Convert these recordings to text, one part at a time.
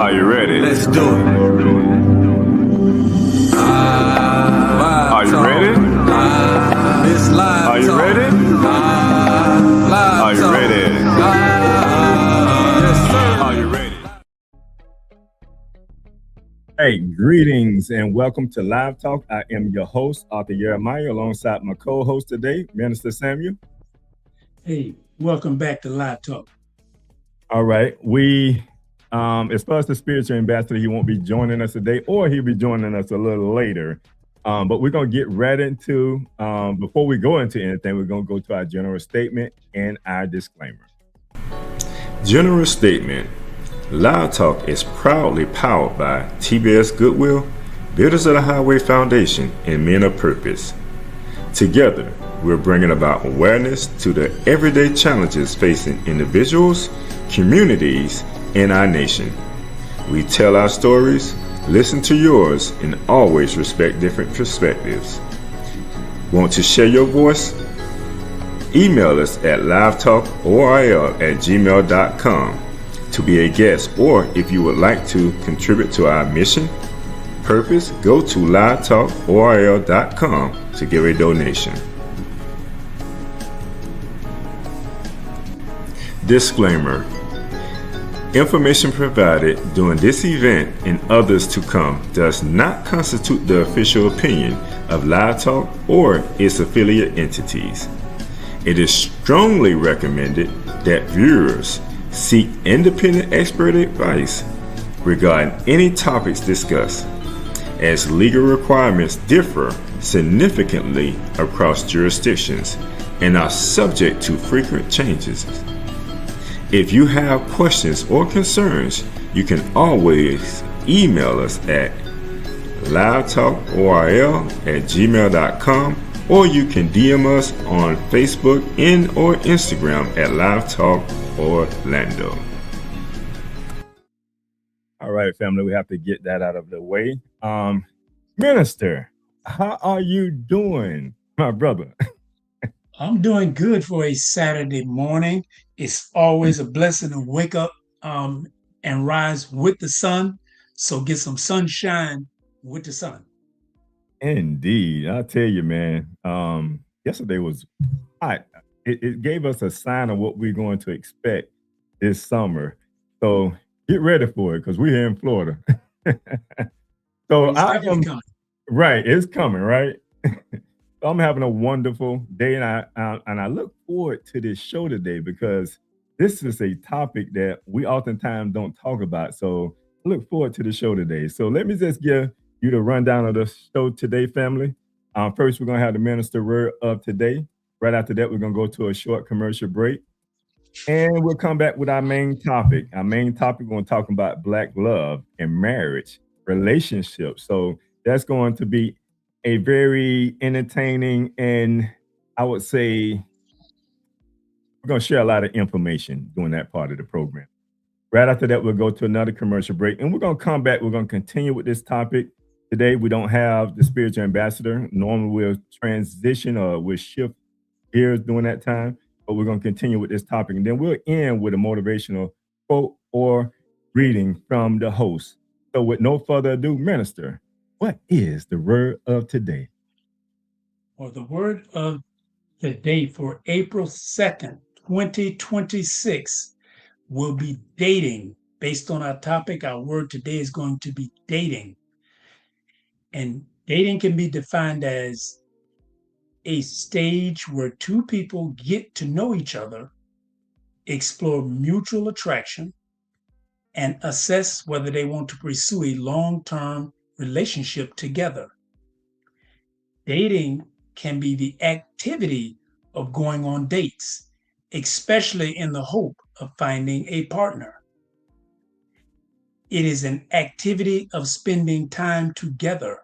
Are you ready? Let's do it. Are you ready? This live Are you talk. ready? Live Are you talk. ready? Yes, sir. Are you ready? Hey, greetings and welcome to Live Talk. I am your host, Arthur Jeremiah, alongside my co-host today, Minister Samuel. Hey, welcome back to Live Talk. All right, as far as the spiritual ambassador, he won't be joining us today, or he'll be joining us a little later. But we're gonna get right into, before we go into anything, we're gonna go to our general statement and our disclaimer. General statement. Live Talk is proudly powered by TBS Goodwill, Builders of the Highway Foundation, and Men of Purpose. Together, we're bringing about awareness to the everyday challenges facing individuals, communities, and our nation. We tell our stories, listen to yours, and always respect different perspectives. Want to share your voice? Email us at livetalkorl@gmail.com to be a guest, or if you would like to contribute to our mission, purpose, go to livetalkorl.com to give a donation. Disclaimer. Information provided during this event and others to come does not constitute the official opinion of Live Talk or its affiliate entities. It is strongly recommended that viewers seek independent expert advice regarding any topics discussed, as legal requirements differ significantly across jurisdictions and are subject to frequent changes. If you have questions or concerns, you can always email us at livetalkorl@gmail.com, or you can DM us on Facebook and or Instagram at Live Talk Orlando. All right, family, we have to get that out of the way. Minister, how are you doing, my brother? I'm doing good for a Saturday morning. It's always a blessing to wake up and rise with the sun. So get some sunshine with the sun. Indeed, I tell you, man. Yesterday was hot. It gave us a sign of what we're going to expect this summer. So get ready for it, because we're here in Florida. So It's definitely coming. right. It's coming, right? So I'm having a wonderful day, and I look forward to this show today because this is a topic that we oftentimes don't talk about. So I look forward to the show today. So let me just give you the rundown of the show today, family. First, we're going to have the minister word of today. Right after that, we're going to go to a short commercial break. And we'll come back with our main topic. Our main topic, we're going to talk about Black love and marriage, relationships. So that's going to be a very entertaining, and I would say we're going to share a lot of information during that part of the program. Right after that, we'll go to another commercial break, and we're going to come back. We're going to continue with this topic. Today, we don't have the spiritual ambassador. Normally, we'll transition or we'll shift gears during that time, but we're going to continue with this topic. And then we'll end with a motivational quote or reading from the host. So with no further ado, Minister, what is the word of today? Well, the word of the day for April 2nd, 2026 will be dating. Based on our topic, our word today is going to be dating. And dating can be defined as a stage where two people get to know each other, explore mutual attraction, and assess whether they want to pursue a long-term relationship together. Dating can be the activity of going on dates, especially in the hope of finding a partner. It is an activity of spending time together,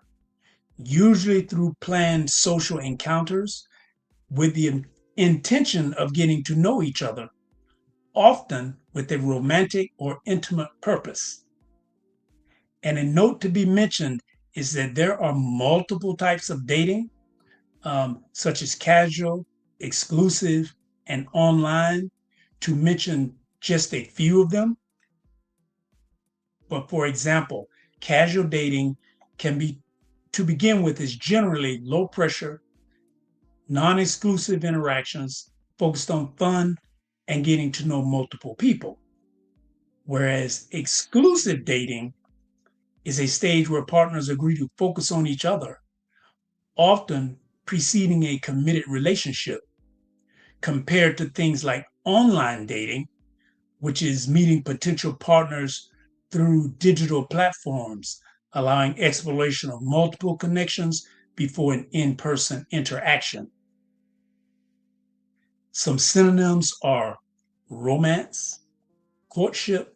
usually through planned social encounters with the intention of getting to know each other, often with a romantic or intimate purpose. And a note to be mentioned is that there are multiple types of dating, such as casual, exclusive, and online, to mention just a few of them. But for example, casual dating can be, to begin with, is generally low pressure, non exclusive interactions focused on fun and getting to know multiple people. Whereas exclusive dating is a stage where partners agree to focus on each other, often preceding a committed relationship, compared to things like online dating, which is meeting potential partners through digital platforms, allowing exploration of multiple connections before an in person interaction. Some synonyms are romance, courtship,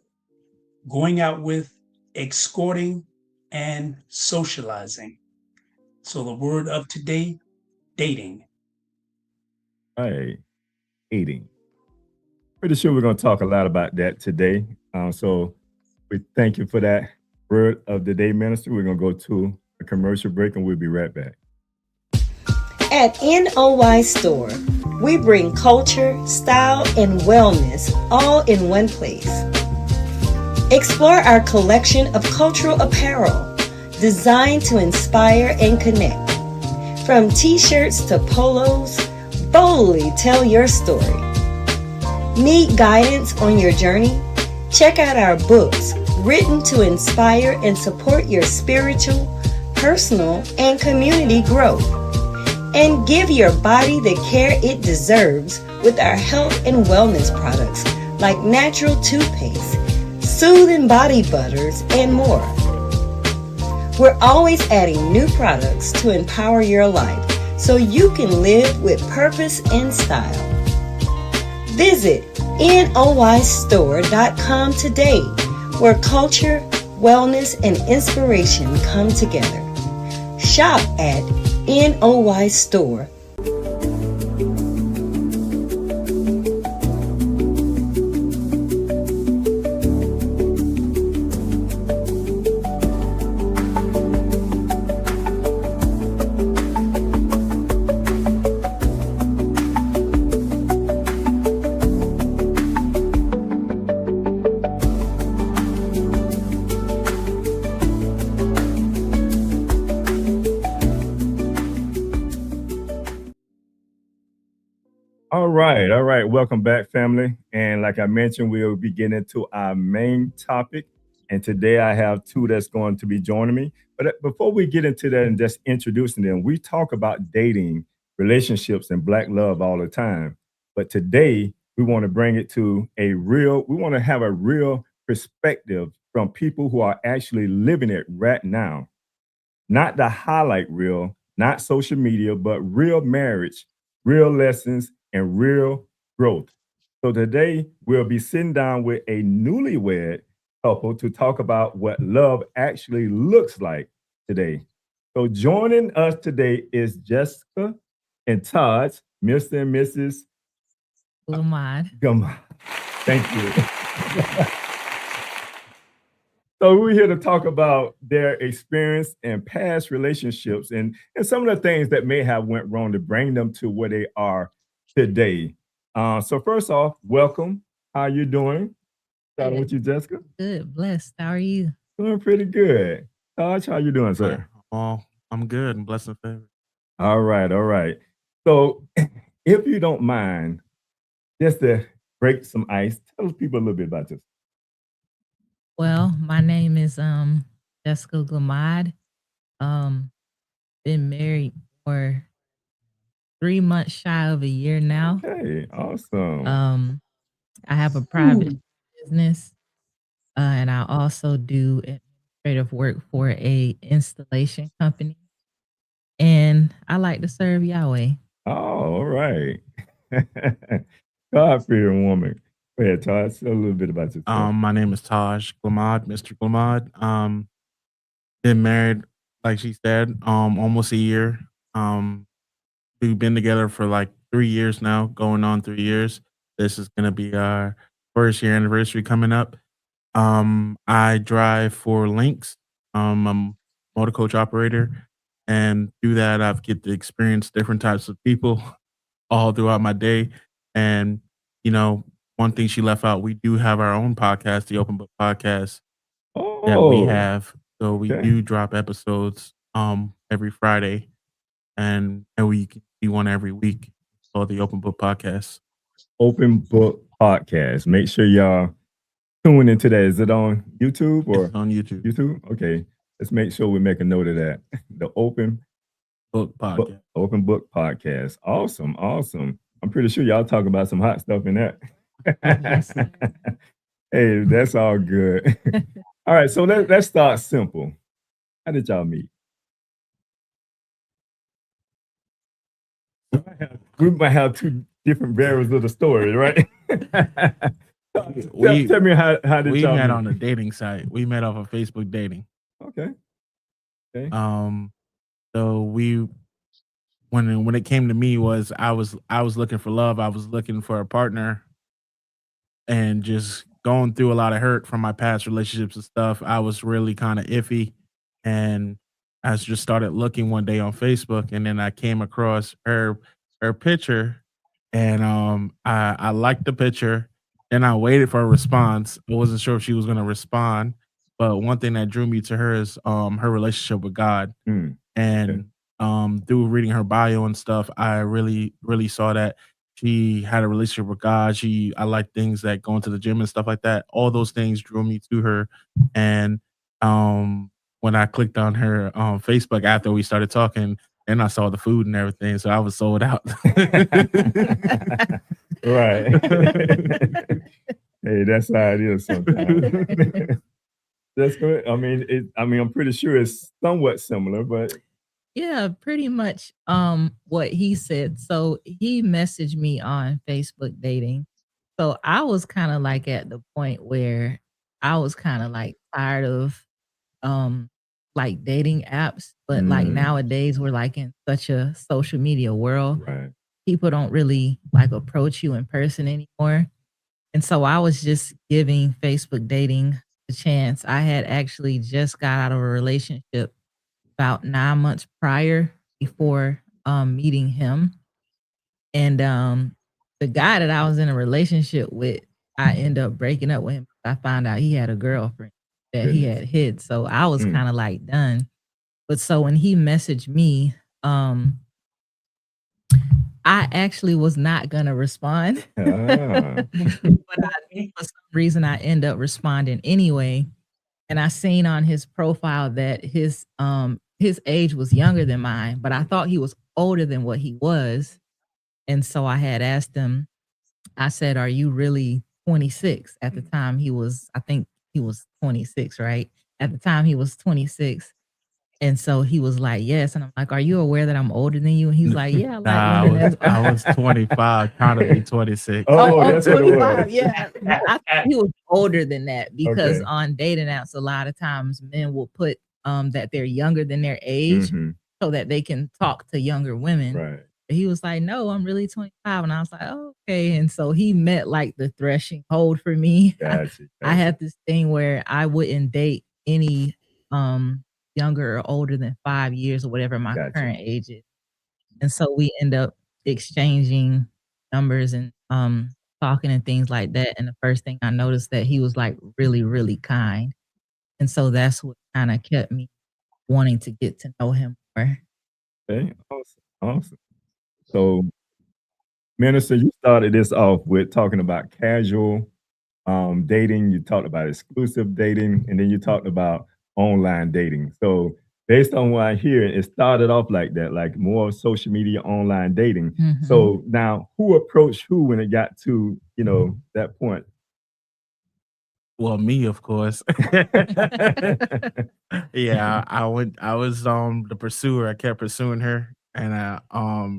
going out with, escorting, and socializing. So the word of today, dating. Right. Dating. Pretty sure we're going to talk a lot about that today. So we thank you for that word of the day, Minister. We're going to go to a commercial break and we'll be right back. At NOY Store, we bring culture, style, and wellness all in one place. Explore our collection of cultural apparel designed to inspire and connect. From t-shirts to polos, boldly tell your story. Need guidance on your journey? Check out our books written to inspire and support your spiritual, personal, and community growth. And give your body the care it deserves with our health and wellness products like natural toothpaste, soothing body butters, and more. We're always adding new products to empower your life so you can live with purpose and style. Visit noystore.com today, where culture, wellness, and inspiration come together. Shop at NOY Store. All right. All right. Welcome back, family. And like I mentioned, we'll be getting into our main topic. And today I have two that's going to be joining me. But before we get into that and just introducing them, we talk about dating, relationships, and Black love all the time. But today we want to bring it to we want to have a real perspective from people who are actually living it right now. Not the highlight reel, not social media, but real marriage, real lessons, and real growth. So today we'll be sitting down with a newlywed couple to talk about what love actually looks like today. So joining us today is Jessica and Todd, Mr. and Mrs. Lamad. Gum. Thank you. So we're here to talk about their experience and past relationships and some of the things that may have went wrong to bring them to where they are today. So first off, welcome. How you doing? Starting with you, Jessica. Good, blessed. How are you? Doing pretty good. Taj, how you doing, sir? Well, I'm good and blessed and favored. All right, all right. So if you don't mind, just to break some ice, tell people a little bit about this. Well, my name is Jessica Glamad. Been married for 3 months shy of a year now. Okay, awesome. I have a private business, and I also do administrative work for a installation company. And I like to serve Yahweh. Oh, all right. God-fearing woman. Go ahead, Todd. Say a little bit about yourself. My name is Taj Glamad, Mr. Glamad. Been married, like she said, almost a year. We've been together for like 3 years now, going on 3 years. This is gonna be our first year anniversary coming up. I drive for Lynx. I'm a motor coach operator, and through that, I've get to experience different types of people all throughout my day. And one thing she left out, we do have our own podcast, the Open Book Podcast. Oh, that we Oh, have. So we okay. do drop episodes every Friday, and we see one every week. It's called the Open Book Podcast. Open Book Podcast. Make sure y'all tune into that. Is it on YouTube It's or on YouTube. YouTube? Okay. Let's make sure we make a note of that. The Book Podcast. Open Book Podcast. Awesome. Awesome. I'm pretty sure y'all talk about some hot stuff in that. Yes, sir. Hey, that's all good. All right. So let's start simple. How did y'all meet? We might have two different variants of the story, right? Tell me how did We y'all met meet? on a dating site. We met off of Facebook dating. Okay. Okay. So we when it came to me was I was looking for love. I was looking for a partner and just going through a lot of hurt from my past relationships and stuff. I was really kind of iffy, and I just started looking one day on Facebook, and then I came across her picture, and I liked the picture. Then I waited for a response. I wasn't sure if she was going to respond, but one thing that drew me to her is her relationship with God. Mm, okay. And through reading her bio and stuff, I really saw that she had a relationship with God. I like things that going to the gym and stuff like that. All those things drew me to her. And when I clicked on her Facebook after we started talking, and I saw the food and everything, so I was sold out. Right. Hey, that's how it is sometimes. That's good. I'm pretty sure it's somewhat similar, but Yeah, pretty much what he said. So he messaged me on Facebook dating. So I was kind of like at the point where I was kind of like tired of like dating apps, but like mm, nowadays we're like in such a social media world. right. People don't really like approach you in person anymore. And so I was just giving Facebook dating a chance. I had actually just got out of a relationship about 9 months prior before meeting him. And the guy that I was in a relationship with, I ended up breaking up with him. I found out he had a girlfriend that he Goodness. had hid. So I was Mm. kind of like done. But so when he messaged me, I actually was not gonna respond. Ah. But for some reason I end up responding anyway. And I seen on his profile that his age was younger than mine, but I thought he was older than what he was. And so I had asked him, I said, "Are you really 26?" At the time I think he was 26, right? At the time he was 26. And so he was like, "Yes." And I'm like, "Are you aware that I'm older than you?" And he's like, "Yeah, I like Nah, women as I was 25, trying to be 26. Oh, Oh, oh, that's what it 25, was. yeah. I thought he was older than that because Okay. on dating apps, a lot of times men will put, that they're younger than their age Mhm. so that they can talk to younger women. Right. But he was like, "No, I'm really 25." And I was like, "Oh, okay." And so he met like the threshing hold for me. Gotcha. I Gotcha. had this thing where I wouldn't date any younger or older than 5 years or whatever my Gotcha. current age is. And so we end up exchanging numbers and talking and things like that. And the first thing I noticed that he was like really, really kind. And so that's what kind of kept me wanting to get to know him more. Okay. Awesome. Awesome. So, Minister, you started this off with talking about casual dating. You talked about exclusive dating, and then you talked about online dating. So, based on what I hear, it started off like that, like more social media, online dating. Mhm. So now, who approached who when it got to that point? Well, me, of course. Yeah, I was the pursuer. I kept pursuing her, and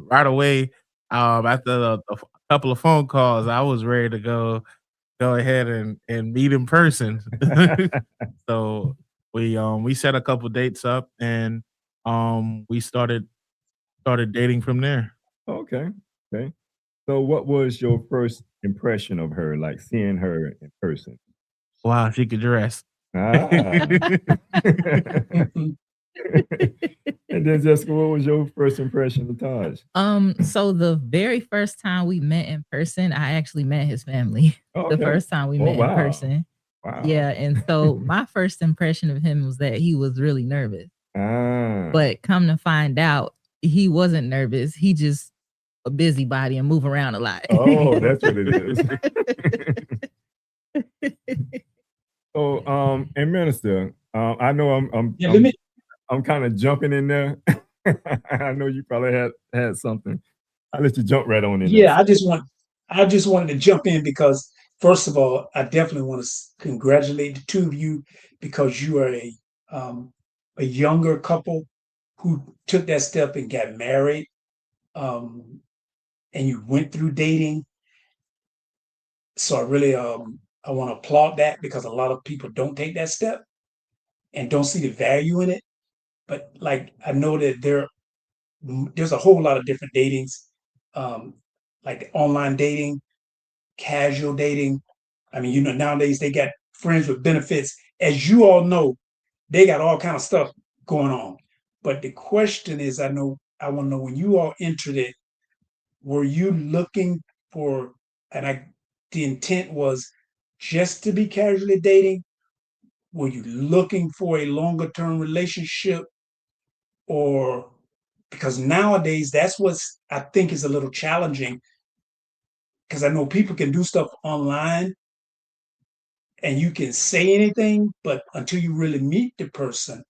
right away, after the couple of phone calls, I was ready to go ahead and meet in person. So we set a couple dates up, and we started dating from there. Okay. Okay. So, what was your first impression of her, like seeing her in person? Wow, she could dress. Ah. And then, Jessica, what was your first impression of Taj? So the very first time we met in person, I actually met his family. Oh, The okay. first time we Oh, met in wow. person. Wow. Yeah, and so my first impression of him was that he was really nervous. Ah. But come to find out, he wasn't nervous. He just a busybody and move around a lot. Oh, that's what it is. So, and minister, I know Yeah, let me. I'm kind of jumping in there. I know you probably had something. I'll let you jump right on in there. Yeah, I just wanted to jump in because first of all, I definitely want to congratulate the two of you because you are a younger couple who took that step and got married, um, and you went through dating. So I really I want to applaud that because a lot of people don't take that step and don't see the value in it. But like I know that there's a whole lot of different datings, um, like online dating, casual dating. I mean, nowadays they got friends with benefits. As you all know, they got all kind of stuff going on. But the question is, I want to know when you all entered it, were you looking for, and the intent was just to be casually dating? Were you looking for a longer term relationship, or because nowadays that's what's I think is a little challenging because I know people can do stuff online and you can say anything, but until you really meet the person,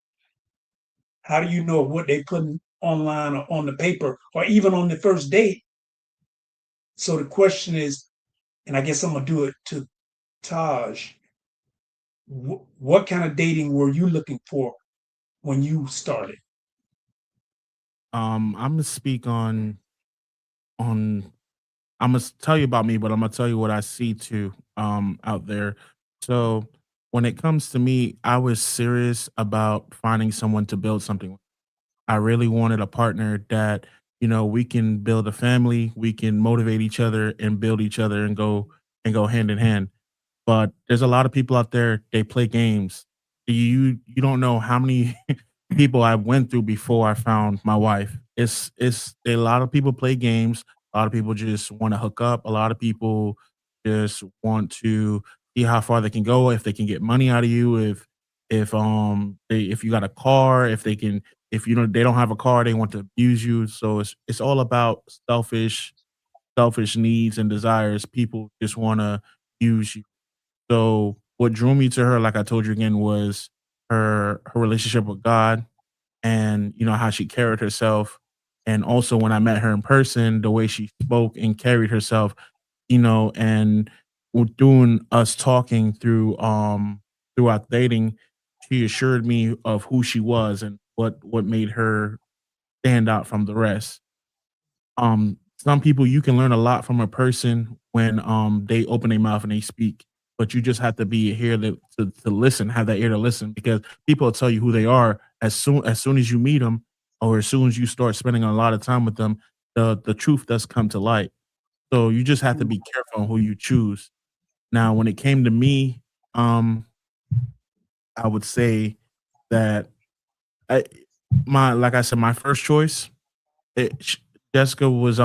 how do you know what they put online or on the paper or even on the first date? So the question is, and I guess I'm gonna do it to Taj. What kind of dating were you looking for when you started? I'm gonna speak on I'm gonna tell you about me, but I'm gonna tell you what I see too out there. So when it comes to me, I was serious about finding someone to build something with. I really wanted a partner that, we can build a family, we can motivate each other and build each other and go hand in hand. But there's a lot of people out there, they play games. You don't know how many people I went through before I found my wife. It's a lot of people play games. A lot of people just want to hook up. A lot of people just want to see how far they can go, if they can get money out of you, if you got a car, if they don't have a car, they want to abuse you. So it's all about selfish needs and desires. People just want to use you. So what drew me to her, like I told you again, was her relationship with God, and how she carried herself. And also when I met her in person, the way she spoke and carried herself, and doing us talking throughout dating, she assured me of who she was and what made her stand out from the rest. Some people, you can learn a lot from a person when they open their mouth and they speak, but you just have to be here to listen, have that ear to listen, because people will tell you who they are as soon as you meet them, or as soon as you start spending a lot of time with them. The truth does come to light. So you just have to be careful on who you choose. Now, when it came to me, um, I would say that I, like I said, my first choice, it sh Jessica was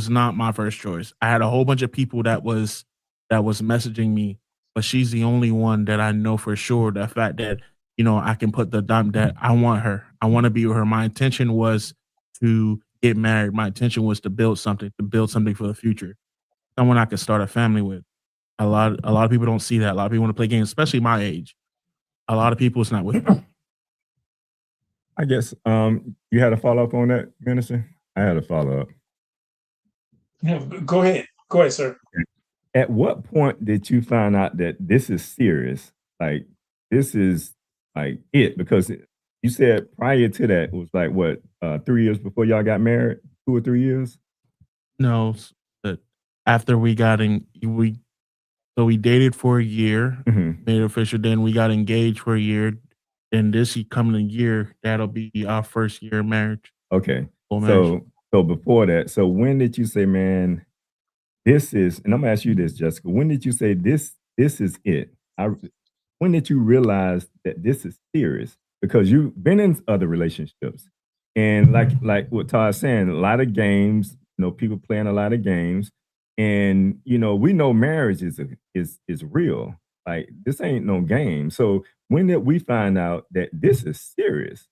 not my first choice. I had a whole bunch of people that was messaging me, but she's the only one that I know for sure, the fact that, I can put the dime that I want her. I wanna be with her. My intention was to get married. My intention was to build something for the future, someone I could start a family with. A lot of people don't see that. A lot of people wanna play games, especially my age. A lot of people, it's not with I guess you had a follow up on that, minister. I had a follow up. Yeah, go ahead, sir. At what point did you find out that this is serious? Like this is like it because you said prior to that it was like what 3 years before y'all got married, 2 or 3 years. no, that after we got in we so we dated for a year, Hmm. made it official, then we got engaged for a year. Then this coming year, that'll be our first year of marriage, Okay, full marriage. so before that, so when did you say, man, this is? And I'm gonna ask you this, Jessica. When did you say this is it? When did you realize that this is serious? Because you've been in other relationships, and like what Todd's saying, a lot of games. People playing a lot of games, and we know marriage is real. Like this ain't no game. So when did we find out that this is serious?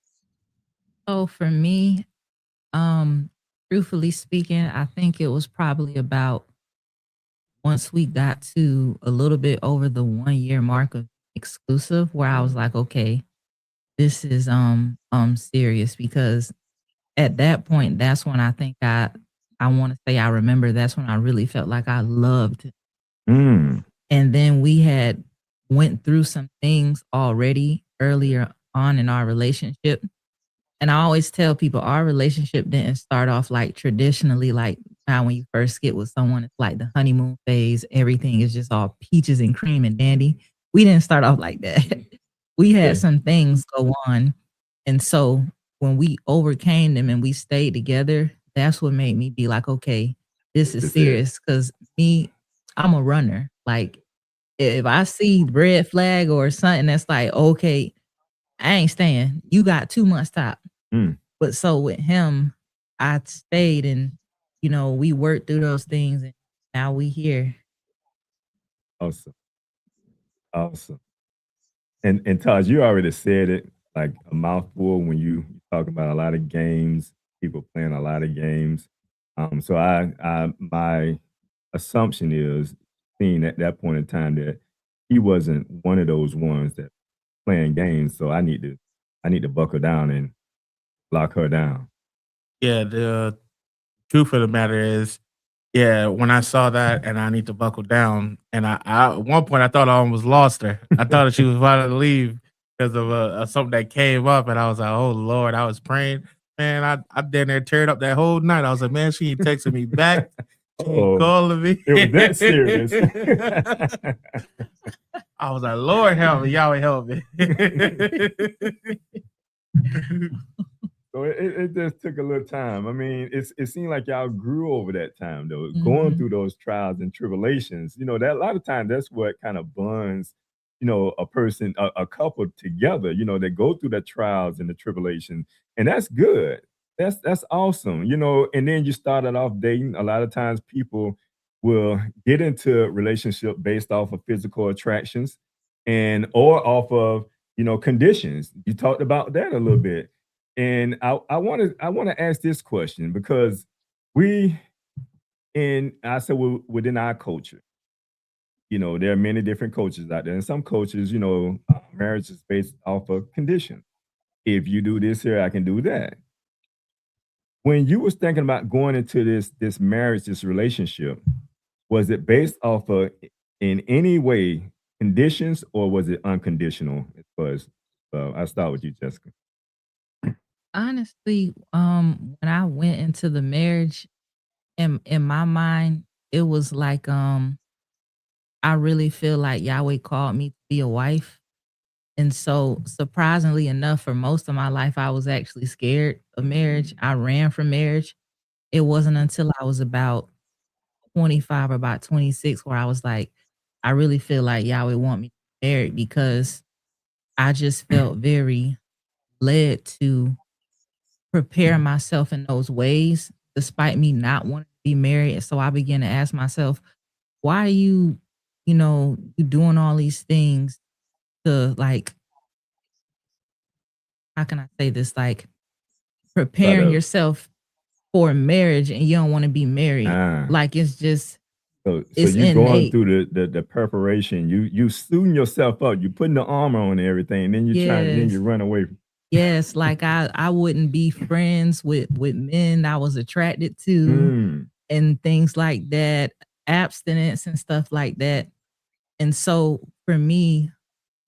So for me, um, truthfully speaking, I think it was probably about once we got to a little bit over the 1 year mark of exclusive where I was like, okay, this is serious because at that point, that's when I think I want to say I remember that's when I really felt like I loved. Mm, And then we had went through some things already earlier on in our relationship. And I always tell people our relationship didn't start off like traditionally, like how when you first get with someone, it's like the honeymoon phase, everything is just all peaches and cream and dandy. We didn't start off like that. We had okay. some things go on. And so when we overcame them and we stayed together, that's what made me be like, okay, this This is is it. serious. Cause me, I'm a runner. Like if I see red flag or something that's like, okay, I ain't staying. You got 2 months top. Mm, But so with him, I stayed and, we worked through those things and now we here. awesome. Awesome. And Taj, you already said it like a mouthful when you talk about a lot of games, people playing a lot of games. So I my assumption is seeing at that point in time that he wasn't one of those ones that playing games. So I need to buckle down and lock her down. Yeah, the truth of the matter is, yeah, when I saw that and I need to buckle down, and I at one point I thought I almost lost her. I thought that she was about to leave because of something that came up, and I was like, "Oh Lord!" I was praying, man. I down there teared up that whole night. I was like, "Man, she ain't texting me back. She ain't Oh, calling me." it was that serious. I was like, "Lord help me, Yahweh help me." So it just took a little time. I mean, it seemed like y'all grew over that time though, going Mhm. through those trials and tribulations. That a lot of times that's what kind of bonds, a person, a couple together. They go through the trials and the tribulation, and that's good. That's awesome. And then you started off dating. A lot of times people will get into a relationship based off of physical attractions and or off of conditions. You talked about that a little bit and I want to ask this question because we I said within our culture, there are many different cultures out there, and some cultures, marriage is based off of condition. If you do this here, I can do that. When you was thinking about going into this marriage, this relationship, was it based off of in any way conditions or was it unconditional? As far as I start with you, Jessica. Honestly, when I went into the marriage, in my mind, it was like I really feel like Yahweh called me to be a wife. And so surprisingly enough, for most of my life, I was actually scared of marriage. I ran from marriage. It wasn't until I was about 25 or about 26 where I was like, I really feel like Yahweh want me to be married because I just felt very led to prepare myself in those ways despite me not wanting to be married. And so I began to ask myself, why are you doing all these things to like, how can I say this? Like Try preparing to yourself for marriage and you don't want to be married. ah. Like it's just, So it's you going innate. through the preparation, you suiting yourself up, you putting the armor on and everything, and then you Yes. run away. Yes. Like I wouldn't be friends with men I was attracted to Mm, and things like that, abstinence and stuff like that. And so for me,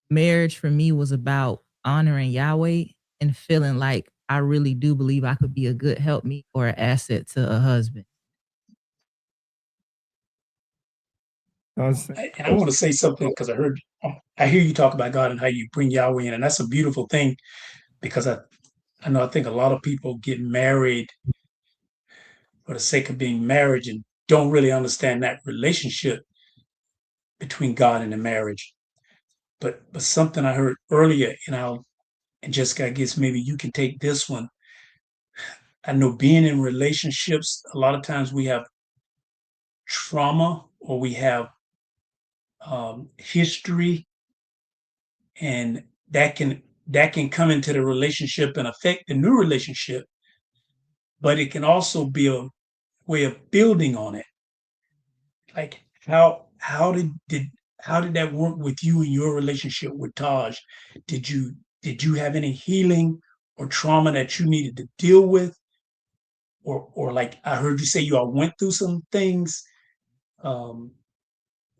marriage for me was about honoring Yahweh and feeling like I really do believe I could be a good helpmeet or an asset to a husband. I And I want to say something because I hear you talk about God and how you bring Yahweh in, and that's a beautiful thing because I know I think a lot of people get married for the sake of being married and don't really understand that relationship between God and the marriage. But something I heard earlier, and Jessica, I guess maybe you can take this one. I know being in relationships, a lot of times we have trauma or we have history, and that can come into the relationship and affect the new relationship, but it can also be a way of building on it. Like how did that work with you in your relationship with Taj? Did you did you have any healing or trauma that you needed to deal with? Or like I heard you say you all went through some things. Um,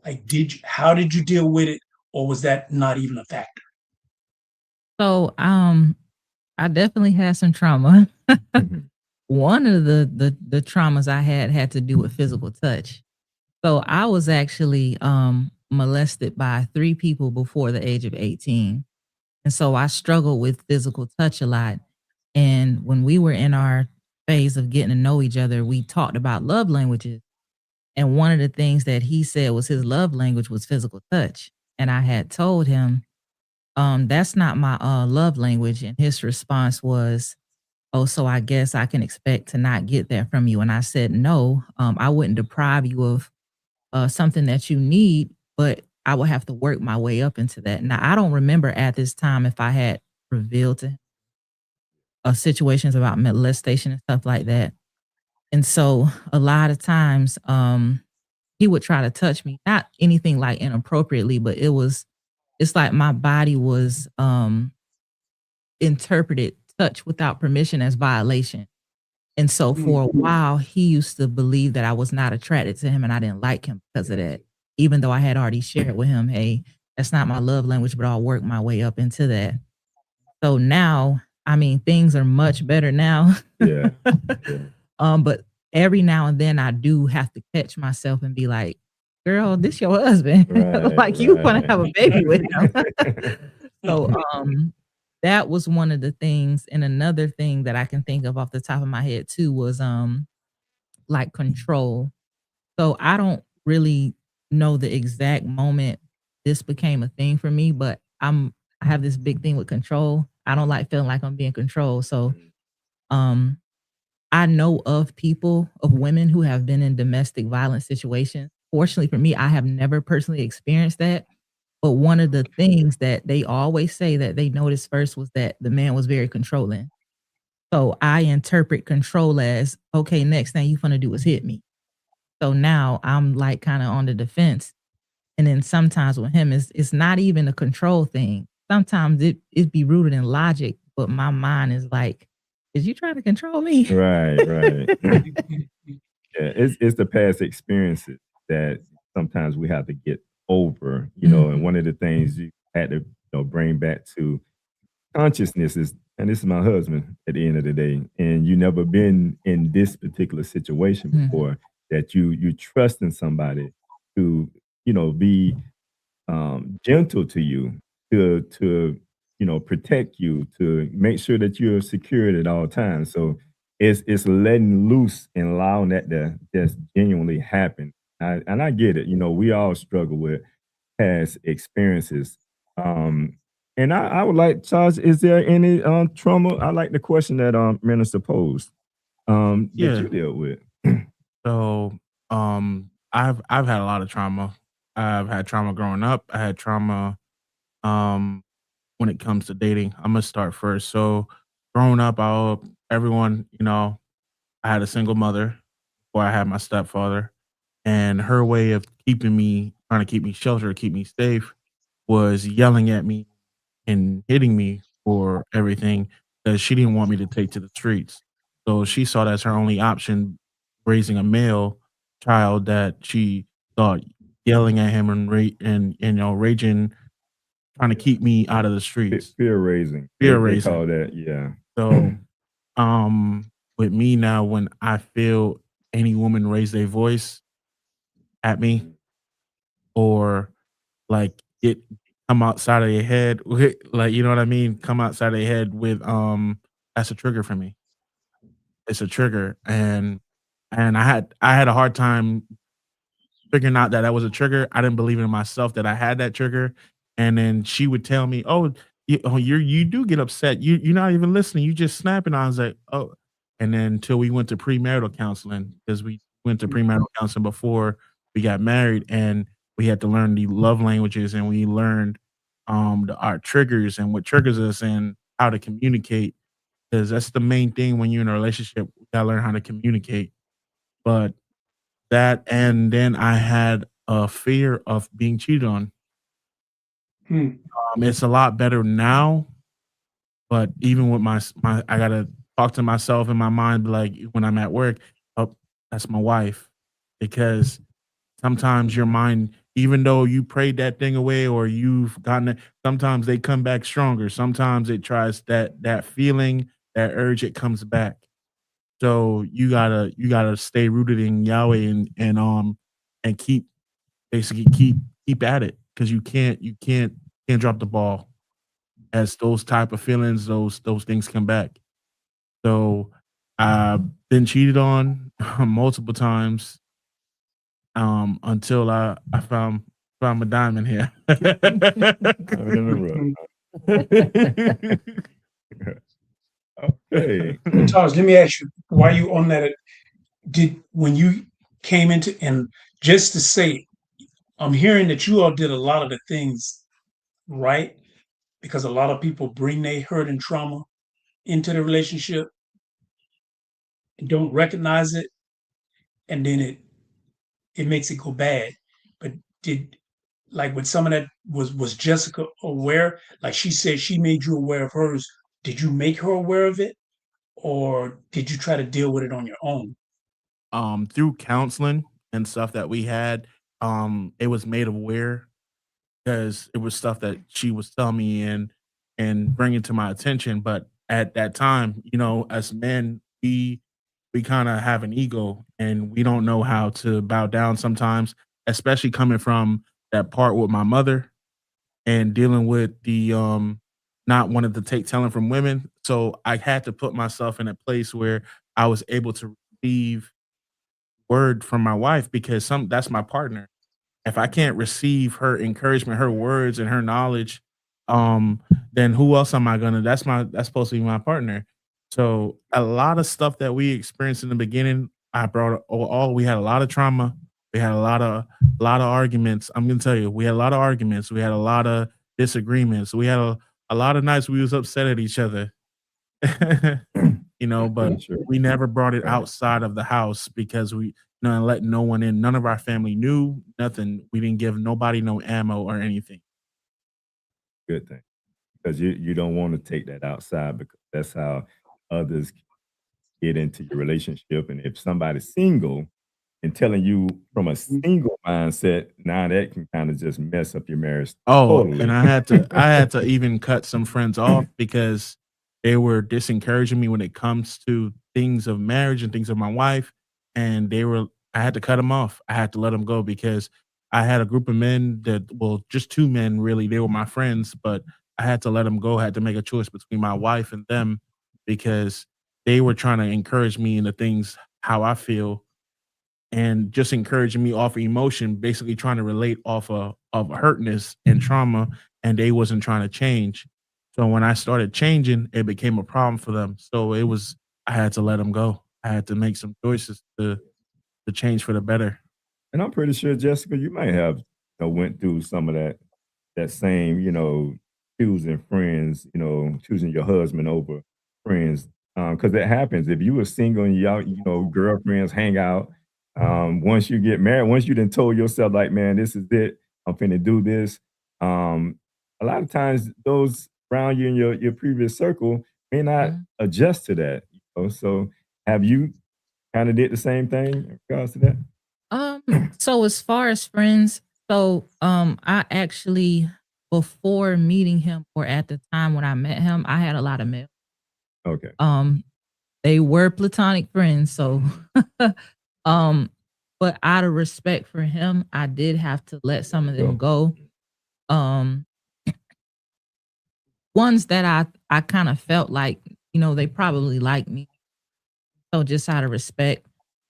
like how did you deal with it, or was that not even a factor? So, I definitely had some trauma. Mhm. One of the traumas I had to do with physical touch. So I was actually molested by 3 people before the age of 18. And so I struggled with physical touch a lot. And when we were in our phase of getting to know each other, we talked about love languages. And one of the things that he said was his love language was physical touch. And I had told him, that's not my love language. And his response was, oh, so I guess I can expect to not get that from you. And I said, no, I wouldn't deprive you of something that you need, but I would have to work my way up into that. Now, I don't remember at this time if I had revealed to him situations about molestation and stuff like that. And so a lot of times, he would try to touch me, not anything like inappropriately, but it's like my body was interpreted touch without permission as violation. And so for a while, he used to believe that I was not attracted to him and I didn't like him because of that, even though I had already shared with him, hey, that's not my love language, but I'll work my way up into that. So now, I mean, things are much better now. Yeah. Yeah. But every now and then I do have to catch myself and be like, girl, this your husband. Right, Like you want to right. have a baby with him. So that was one of the things. And another thing that I can think of off the top of my head too was like control. So I don't really know the exact moment this became a thing for me, but I have this big thing with control. I don't like feeling like I'm being controlled. So um I know of people, of women who have been in domestic violence situations. Fortunately for me, I have never personally experienced that. But one of the things that they always say that they noticed first was that the man was very controlling. So I interpret control as, okay, next thing you gonna do is hit me. So now I'm like kind of on the defense. And then sometimes with him, it's not even a control thing. Sometimes it be rooted in logic, but my mind is like, is you trying to control me? Right, right. Yeah, it's the past experiences that sometimes we have to get over, and one of the things you had to, bring back to consciousness is, and this is my husband at the end of the day, and you never been in this particular situation Mhm. before that you trust in somebody to, be gentle to you, to protect you, to make sure that you're secured at all times. So it's letting loose and allowing that to just genuinely happen. And I get it. We all struggle with past experiences. Um, and I would like, Charles, is there any trauma? I like the question that Minister posed that Yeah. you dealt with. So, I've had a lot of trauma. I've had trauma growing up. I had trauma, um, when it comes to dating. Imma start first. So, growing up, everyone, I had a single mother before I had my stepfather, and her way of trying to keep me sheltered, keep me safe, was yelling at me and hitting me for everything that she didn't want me to take to the streets. So she saw that as her only option raising a male child that she thought yelling at him and raging, trying to keep me out of the streets, Fear raising. fear They call raising. that, yeah. So, with me now, when I feel any woman raise their voice at me or like it come outside of your head with like, you know what I mean? Come outside of your head with, that's a trigger for me. It's a trigger, and I had a hard time figuring out that that was a trigger. I didn't believe in myself that I had that trigger, and then she would tell me, "Oh, you do get upset. You're not even listening. You just snapping." I was like, "Oh," and then until we went to premarital counseling because we went to premarital counseling before we got married, and We had to learn the love languages, and we learned our triggers and what triggers us and how to communicate. Because that's the main thing when you're in a relationship. You gotta learn how to communicate. But that, and then I had a fear of being cheated on. Hmm. It's a lot better now, but even with I gotta talk to myself in my mind, like when I'm at work, oh, that's my wife, because sometimes your mind, even though you prayed that thing away or you've gotten it, sometimes they come back stronger. Sometimes it tries that feeling, that urge, it comes back. So you gotta stay rooted in Yahweh and keep at it because you can't drop the ball as those type of feelings, those things come back. So I've been cheated on multiple times until I found my diamond here. Diamond in the rough. Okay. Taj, let me ask you, why you on that? Did when you came into, and just to say, I'm hearing that you all did a lot of the things right, because a lot of people bring their hurt and trauma into the relationship and don't recognize it, and then it makes it go bad. But did, like, with some of that, was Jessica aware? Like she said, she made you aware of hers. Did you make her aware of it, or did you try to deal with it on your own? Through counseling and stuff that we had, it was made aware because it was stuff that she was telling me and bringing to my attention. But at that time, as men, we kind of have an ego and we don't know how to bow down sometimes, especially coming from that part with my mother and dealing with the not wanting to take telling from women. So I had to put myself in a place where I was able to receive word from my wife because some that's my partner. If I can't receive her encouragement, her words, and her knowledge, um, then who else am I gonna? That's supposed to be my partner. So a lot of stuff that we experienced in the beginning, I brought all. We had a lot of trauma. We had a lot of arguments. I'm gonna tell you, we had a lot of arguments. We had a lot of disagreements. We had a lot of nights we was upset at each other. But I'm sure. we never brought it Right. outside of the house because we let no one in. None of our family knew nothing. We didn't give nobody no ammo or anything. Good thing. Because you don't want to take that outside because that's how others get into your relationship. And if somebody's single and telling you from a single mindset, now that can kind of just mess up your marriage Oh, and totally. I had to even cut some friends off because they were disencouraging me when it comes to things of marriage and things of my wife, and I had to cut them off. I had to let them go because I had a group of men that, well, just 2 men really, they were my friends, but I had to let them go. I had to make a choice between my wife and them because they were trying to encourage me in the things how I feel and just encouraging me off of emotion, basically trying to relate off of hurtness and trauma, and they wasn't trying to change. So when I started changing, it became a problem for them. So I had to let them go. I had to make some choices to change for the better. And I'm pretty sure, Jessica, you might have went through some of that same, choosing friends, choosing your husband over friends. Because that happens. If you were single and y'all, girlfriends hang out, once you get married, once you done told yourself, like, man, this is it, I'm finna do this. Um, a lot of times those around you in your previous circle may not Mhm. adjust to that. So have you kind of did the same thing in regards to that? So as far as friends, I actually, before meeting him or at the time when I met him, I had a lot of male. Okay. Um, they were platonic friends, so um, but out of respect for him, I did have to let some of them Go. go. Um, ones that I kind of felt like, they probably like me. So just out of respect.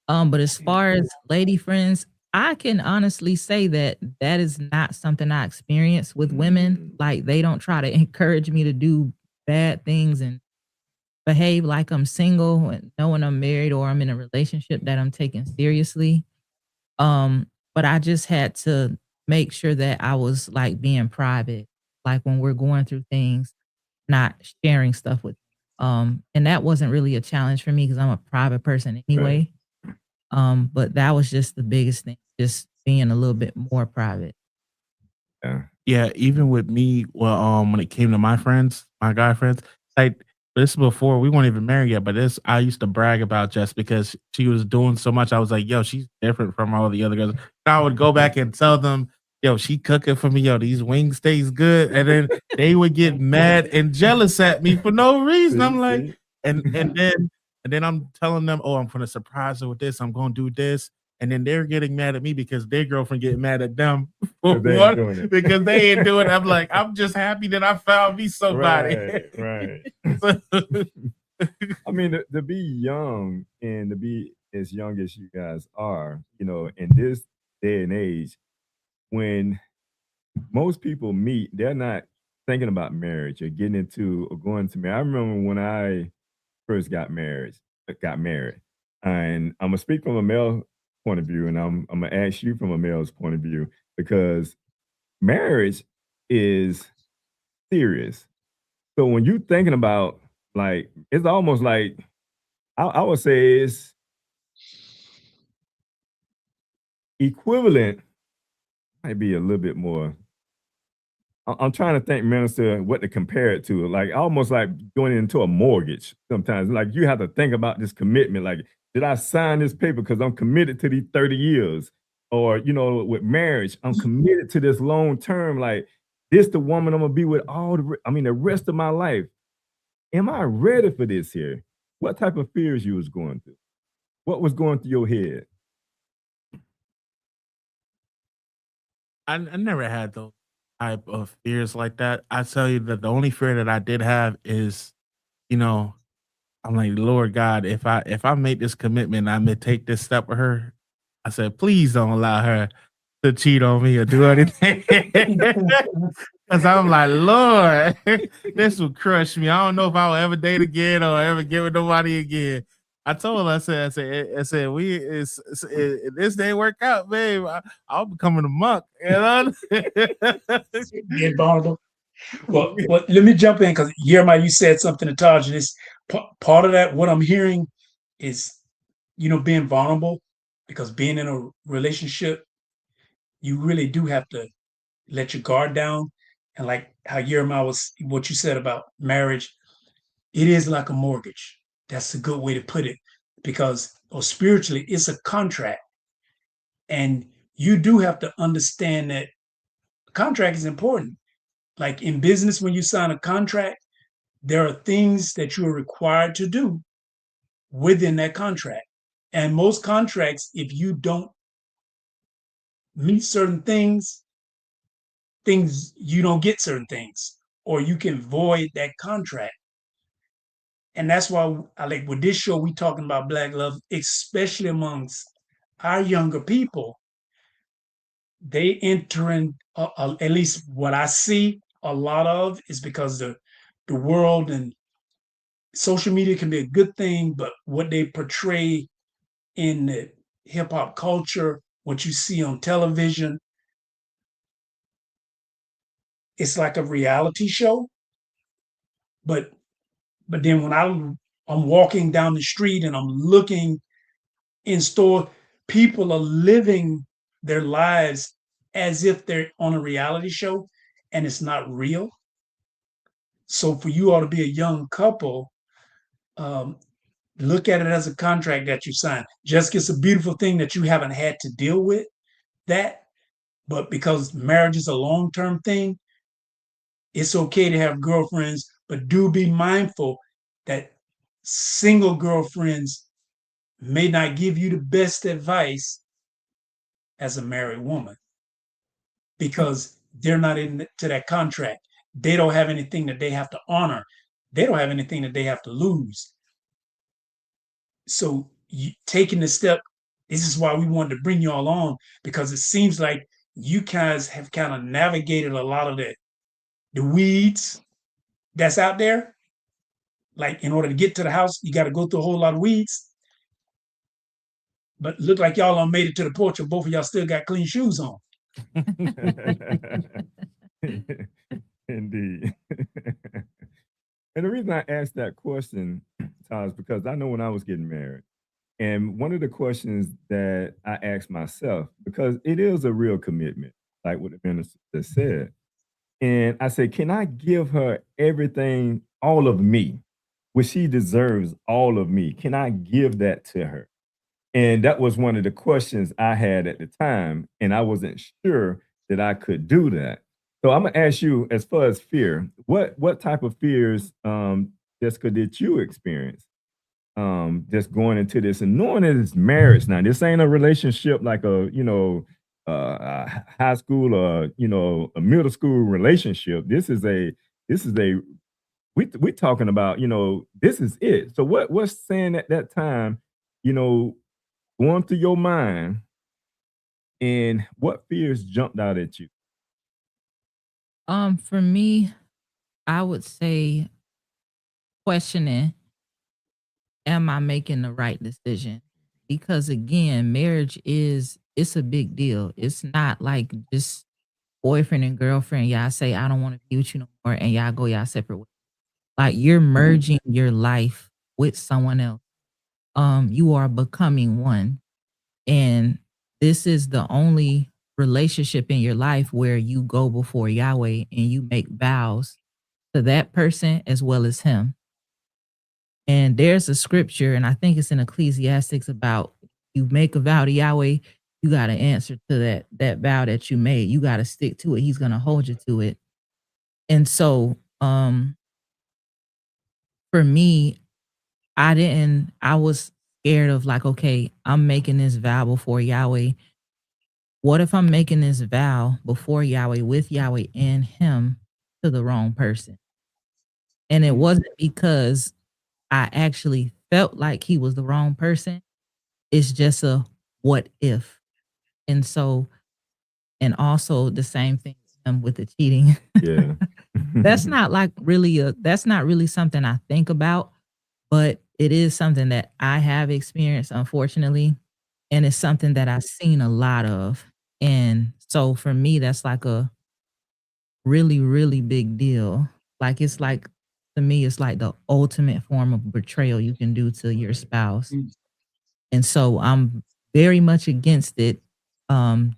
But as far as lady friends, I can honestly say that that is not something I experience with women. Like they don't try to encourage me to do bad things and behave like I'm single and knowing I'm married or I'm in a relationship that I'm taking seriously. But I just had to make sure that I was like being private, like when we're going through things, not sharing stuff with. And that wasn't really a challenge for me because I'm a private person Right. anyway. But that was just the biggest thing, just being a little bit more private. Yeah. Yeah, even with me, well, when it came to my friends, my guy friends, like this is before we weren't even married yet, but this I used to brag about just because she was doing so much. I was like, yo, she's different from all the other girls. And I would go back and tell them, yo, she cooking for me, yo, these wings taste good. And then they would get mad and jealous at me for no reason. I'm like, See? and then I'm telling them, oh, I'm gonna surprise her with this, I'm gonna do this. And then they're getting mad at me because their girlfriend getting mad at them for 'Cause they ain't what? doing it. Because they ain't doing it. I'm like, I'm just happy that I found me somebody. Right. So- I mean, to be young and to be as young as you guys are, in this day and age, when most people meet, they're not thinking about marriage or getting into or going to marriage. I remember when I first got married, and I'm gonna speak from a male point of view, and I'm gonna ask you from a male's point of view because marriage is serious. So when you thinking about like, it's almost like I would say it's equivalent, might be a little bit more. I'm trying to think, Minister, what to compare it to. Like almost like going into a mortgage sometimes. Like you have to think about this commitment. Like, did I sign this paper because I'm committed to these 30 years? Or, with marriage, I'm committed to this long term. Like, this the woman I'm gonna be with the rest of my life. Am I ready for this here? What type of fears you was going through? What was going through your head? I never had those type of fears like that. I tell you that the only fear that I did have is, you know, I'm like, Lord God, if I make this commitment, I may take this step with her. I said, please don't allow her to cheat on me or do anything. Cause I'm like, Lord, this will crush me. I don't know if I'll ever date again or ever get with nobody again. I told her, I said, this day work out, babe. I'll be becoming a monk, you know. Being vulnerable. Well, let me jump in because Jeremiah, you said something to Taj, and it's part of that. What I'm hearing is, being vulnerable, because being in a relationship, you really do have to let your guard down. And like how Jeremiah was, what you said about marriage, it is like a mortgage. That's a good way to put it, because or spiritually, it's a contract, and you do have to understand that contract is important. Like in business, when you sign a contract, there are things that you are required to do within that contract. And most contracts, if you don't meet certain things you don't get certain things, or you can void that contract. And that's why I like with this show, we talking about Black love, especially amongst our younger people. They entering, at least what I see a lot of is because the world and social media can be a good thing, but what they portray in the hip hop culture, what you see on television, it's like a reality show. But then when I'm walking down the street and I'm looking in store, people are living their lives as if they're on a reality show, and it's not real. So for you all to be a young couple, um, look at it as a contract that you sign. Just it's a beautiful thing that you haven't had to deal with that, but because marriage is a long-term thing, it's okay to have girlfriends, but do be mindful that single girlfriends may not give you the best advice as a married woman, because they're not into that contract. They don't have anything that they have to honor. They don't have anything that they have to lose. So taking the step, this is why we wanted to bring you all on, because it seems like you guys have kind of navigated a lot of the weeds that's out there. Like in order to get to the house, you got to go through a whole lot of weeds. But look like y'all all made it to the porch, and both of y'all still got clean shoes on. Indeed. And the reason I asked that question, Todd, is because I know when I was getting married, and one of the questions that I asked myself, because it is a real commitment, like what the minister just said. And I said, can I give her everything, all of me, which she deserves all of me? Can I give that to her? And that was one of the questions I had at the time, and I wasn't sure that I could do that. So I'm gonna ask you, as far as fear, what type of fears, Jessica, did you experience? Just going into this and knowing that it's marriage now. This ain't a relationship like a high school or a middle school relationship. This is a we talking about this is it. So what's saying at that time, you know, going through your mind, and what fears jumped out at you? For me, I would say questioning, am I making the right decision? Because again, marriage is it's a big deal. It's not like just boyfriend and girlfriend. Y'all say I don't want to be with you no more, and y'all go y'all separate ways. Like you're merging your life with someone else. You are becoming one, and this is the only relationship in your life where you go before Yahweh and you make vows to that person as well as him. And there's a scripture, and I think it's in Ecclesiastics about you make a vow to Yahweh, you got to answer to that vow that you made. You got to stick to it. He's going to hold you to it. And so, for me, I was scared of like, okay, I'm making this vow before Yahweh. What if I'm making this vow before Yahweh with Yahweh and him to the wrong person? And it wasn't because I actually felt like he was the wrong person. It's just a what if. And so, and also the same thing with the cheating. Yeah. That's not really something I think about, but it is something that I have experienced, unfortunately. And it's something that I've seen a lot of. And so for me, that's like a really, really big deal. Like it's like to me, it's like the ultimate form of betrayal you can do to your spouse. Mm. And so I'm very much against it,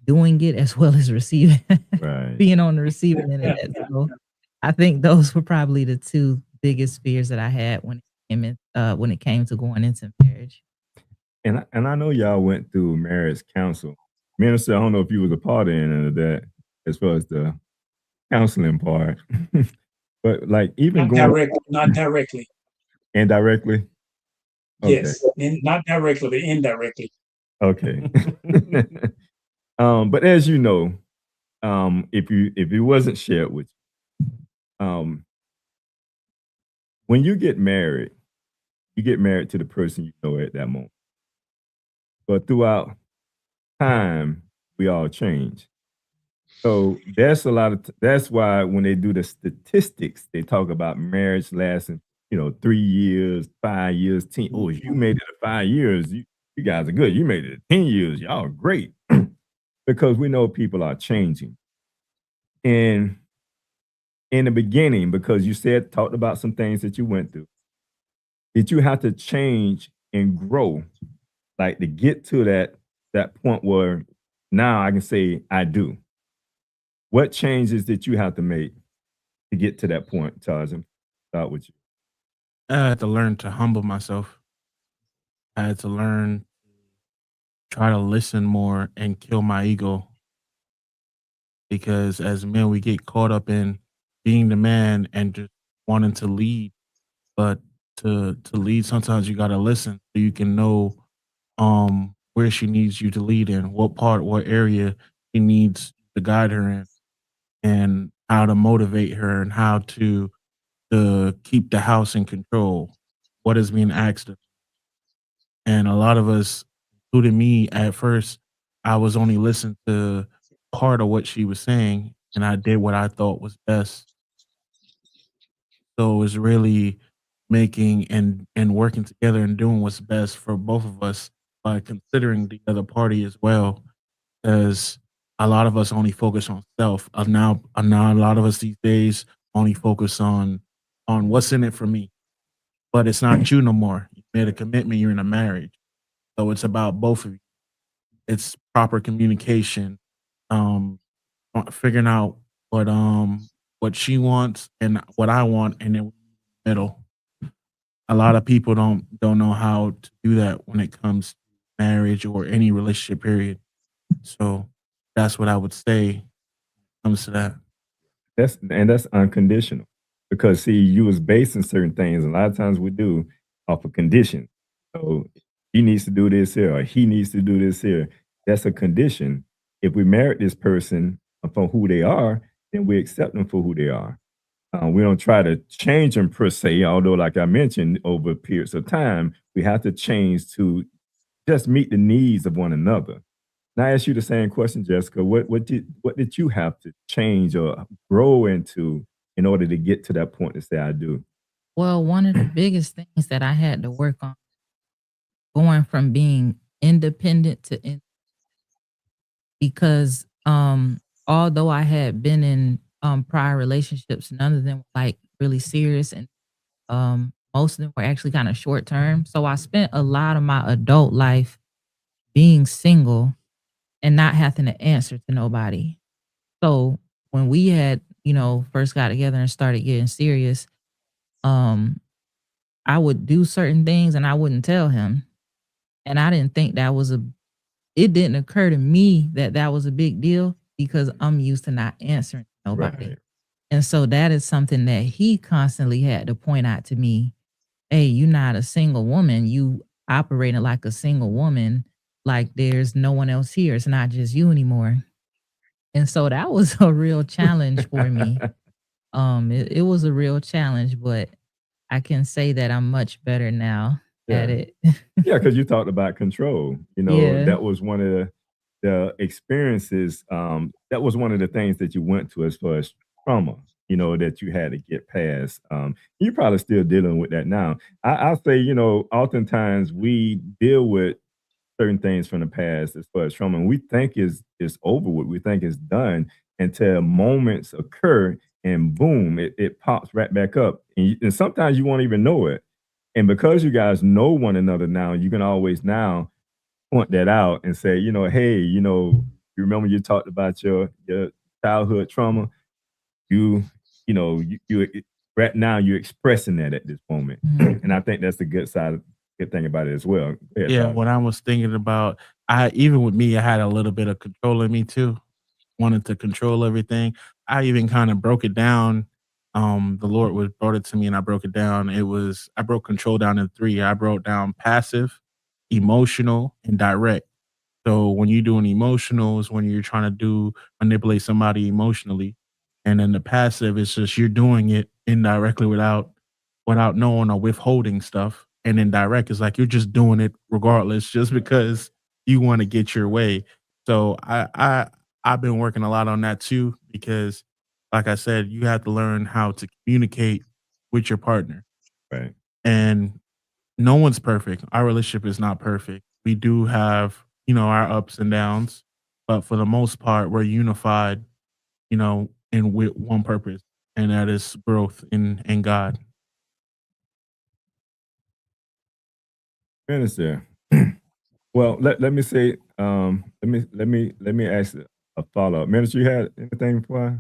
doing it as well as receiving Right. being on the receiving end of that. So I think those were probably the 2 biggest fears that I had when it came to going into marriage. And I know y'all went through marriage counsel. Minister, I don't know if you was a part of any of that as far as the counseling part. But like even going Not directly. indirectly. Okay. Yes, not directly, but indirectly. Okay. But as you know, if it wasn't shared with you, when you get married to the person you know at that moment. But throughout time, we all change. So that's a lot of that's why when they do the statistics, they talk about marriage lasting, 3 years, 5 years, 10. Oh, if you made it to 5 years, you guys are good. You made it to 10 years, y'all are great. Because we know people are changing. And in the beginning, because you talked about some things that you went through, did you have to change and grow, like to get to that point where now I can say I do? What changes did you have to make to get to that point, Tarzan? Start with you. I had to learn to humble myself. I had to learn, try to listen more and kill my ego because as men, we get caught up in being the man and just wanting to lead. But to lead, sometimes you gotta listen so you can know where she needs you to lead in, what area she needs to guide her in, and how to motivate her and how to keep the house in control. What is being asked of. And a lot of us, including me at first, I was only listening to part of what she was saying and I did what I thought was best. So it's really making and working together and doing what's best for both of us by considering the other party as well. As a lot of us only focus on self. Now a lot of us these days only focus on what's in it for me, but it's not you no more. You made a commitment. You're in a marriage, so it's about both of you. It's proper communication, um, figuring out what she wants and what I want, and then middle. A lot of people don't know how to do that when it comes to marriage or any relationship period. So that's what I would say when it comes to that. That's unconditional because see, you was basing certain things. A lot of times we do off of condition. So he needs to do this here, or he needs to do this here. That's a condition. If we merit this person for who they are, then we accept them for who they are. We don't try to change them per se, although, like I mentioned, over periods of time, we have to change to just meet the needs of one another. Now, I ask you the same question, Jessica. What did you have to change or grow into in order to get to that point to say I do? Well, one of the biggest things that I had to work on going from being independent to because although I had been in prior relationships, none of them were like really serious, and most of them were actually kind of short term. So I spent a lot of my adult life being single and not having to answer to nobody. So when we had, first got together and started getting serious, um, I would do certain things and I wouldn't tell him. And I didn't think that was it didn't occur to me that that was a big deal because I'm used to not answering to nobody. Right. And so that is something that he constantly had to point out to me. Hey, you're not a single woman. You operating like a single woman, like there's no one else here. It's not just you anymore. And so that was a real challenge for me. It was a real challenge, but I can say that I'm much better now at Yeah. it. Yeah, because you talked about control. Yeah. That was one of the experiences. That was one of the things that you went to as far as trauma. That you had to get past. You're probably still dealing with that now. I'll say, oftentimes we deal with certain things from the past as far as trauma, and we think is over with. We think it's done until moments occur, and boom, it pops right back up. And sometimes you won't even know it. And because you guys know one another now, you can always now point that out and say, hey, you remember you talked about your childhood trauma? You, right now you're expressing that at this moment. Mhm. And I think that's the good thing about it as well. Go ahead, Yeah, Todd. when I was thinking about, I even with me, I had a little bit of control in me too. Wanted to control everything. I even kind of broke it down. The Lord was brought it to me, and I broke it down. I broke control down in three. I broke down passive, emotional, and direct. So when you're doing emotionals, when you're trying to manipulate somebody emotionally, and then the passive is just you're doing it indirectly without knowing or withholding stuff. And then direct is like you're just doing it regardless, just because you want to get your way. So I've been working a lot on that too, because like I said, you have to learn how to communicate with your partner. Right. And no one's perfect. Our relationship is not perfect. We do have, our ups and downs, but for the most part, we're unified, and with one purpose, and that is growth in God. Minister. Well, let me say, let me ask a follow-up. Minister, you had anything before I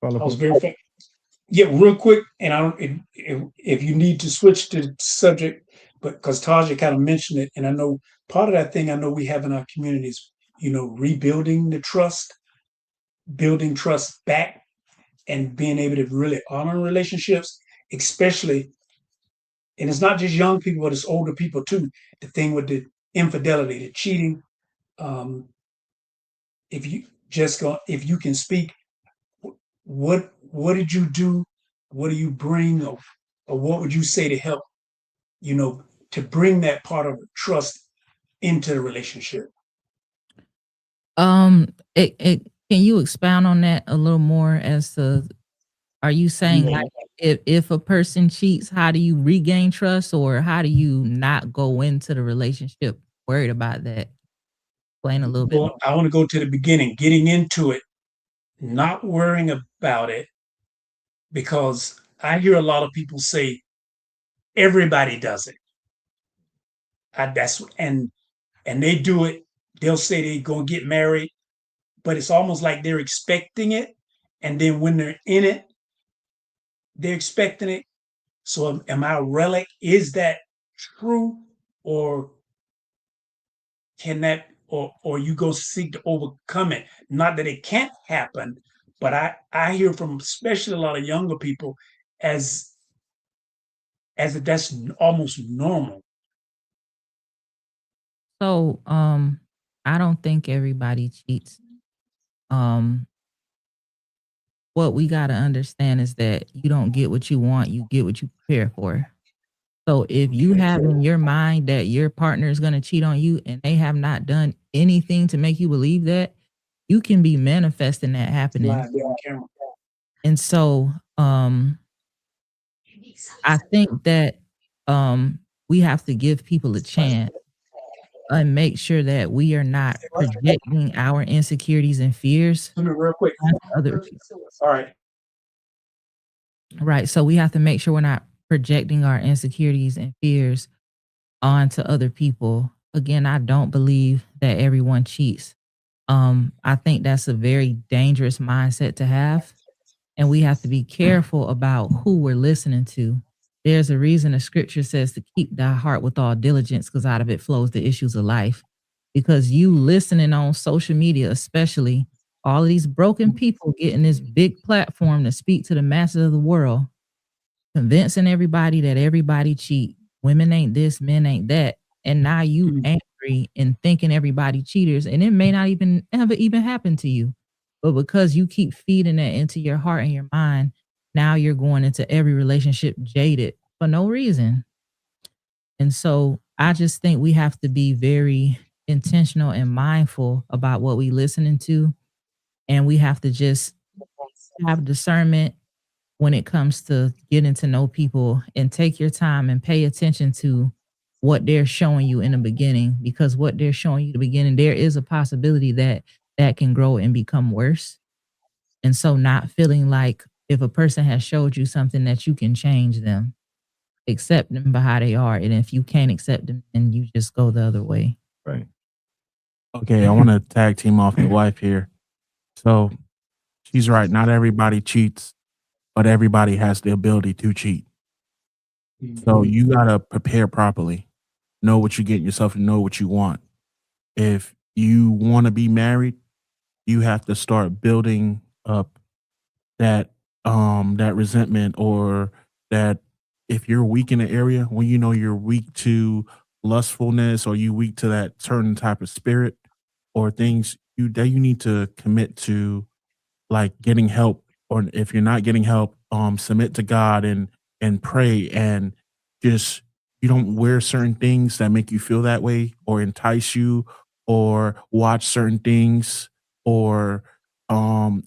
follow I was up? very yeah, real quick, and I don't if you need to switch to subject, but because Taja kind of mentioned it, and I know part of that thing I know we have in our communities, rebuilding the trust, building trust back, and being able to really honor relationships, especially, and it's not just young people, but it's older people too. The thing with the infidelity, the cheating. Um, if you Jessica, if you can speak, what did you do? What do you bring, or what would you say to help, you know, to bring that part of trust into the relationship? It can you expound on that a little more as to are you saying Yeah. like if a person cheats, how do you regain trust or how do you not go into the relationship worried about that? explain a little bit more? Well, I want to go to the beginning, getting into it, not worrying about it, because I hear a lot of people say everybody does it. That's and they do it. They'll say they're gonna get married, but it's almost like they're expecting it, and then when they're in it, they're expecting it. So am I a relic? Is that true, or can that, or you go seek to overcome it? Not that it can't happen, but I hear from especially a lot of younger people as if that's almost normal. So, I don't think everybody cheats. Um, what we gotta understand is that you don't get what you want, you get what you prepare for. So if you Okay. have in your mind that your partner is gonna cheat on you and they have not done anything to make you believe that, you can be manifesting that happening. Live on camera. And so, I think that, we have to give people a chance and make sure that we are not projecting our insecurities and fears Come here real quick. onto other people. All right. Right, so we have to make sure we're not projecting our insecurities and fears onto other people. Again, I don't believe that everyone cheats. I think that's a very dangerous mindset to have, and we have to be careful about who we're listening to. There's a reason the scripture says to keep thy heart with all diligence, because out of it flows the issues of life. Because you listening on social media, especially all of these broken people getting this big platform to speak to the masses of the world, convincing everybody that everybody cheat. Women ain't this, men ain't that. And now you Mhm. angry and thinking everybody cheaters, and it may not even ever even happen to you. But because you keep feeding that into your heart and your mind, now you're going into every relationship jaded for no reason. And so I just think we have to be very intentional and mindful about what we listening to. And we have to just have discernment when it comes to getting to know people, and take your time and pay attention to what they're showing you in the beginning, because what they're showing you in the beginning, there is a possibility that that can grow and become worse. And so not feeling like if a person has showed you something that you can change them, accept them for how they are. And if you can't accept them, then you just go the other way. Right. Okay, I want to tag team off the wife here. So she's right. Not everybody cheats, but everybody has the ability to cheat. So Mhm. you gotta prepare properly. Know what you get yourself and know what you want. If you want to be married, you have to start building up that that resentment, or that if you're weak in the area, when you know you're weak to lustfulness, or you weak to that certain type of spirit or things, you need to commit to, like, getting help. Or if you're not getting help, submit to God and pray, and just, you don't wear certain things that make you feel that way or entice you, or watch certain things, or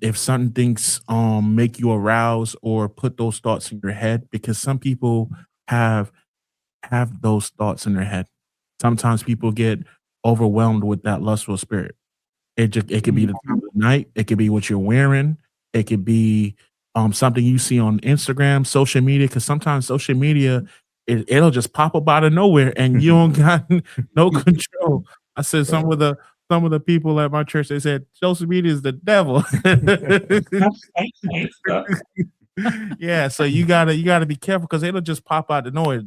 if certain things make you arouse or put those thoughts in your head, because some people have those thoughts in their head. Sometimes people get overwhelmed with that lustful spirit. It could be the time of the night, it could be what you're wearing, it could be, something you see on Instagram, social media. Because sometimes social media, it'll just pop up out of nowhere and you don't got no control. I said some of the people at my church, they said, "Social media is the devil." Yeah, so you gotta be careful because it'll just pop out of nowhere.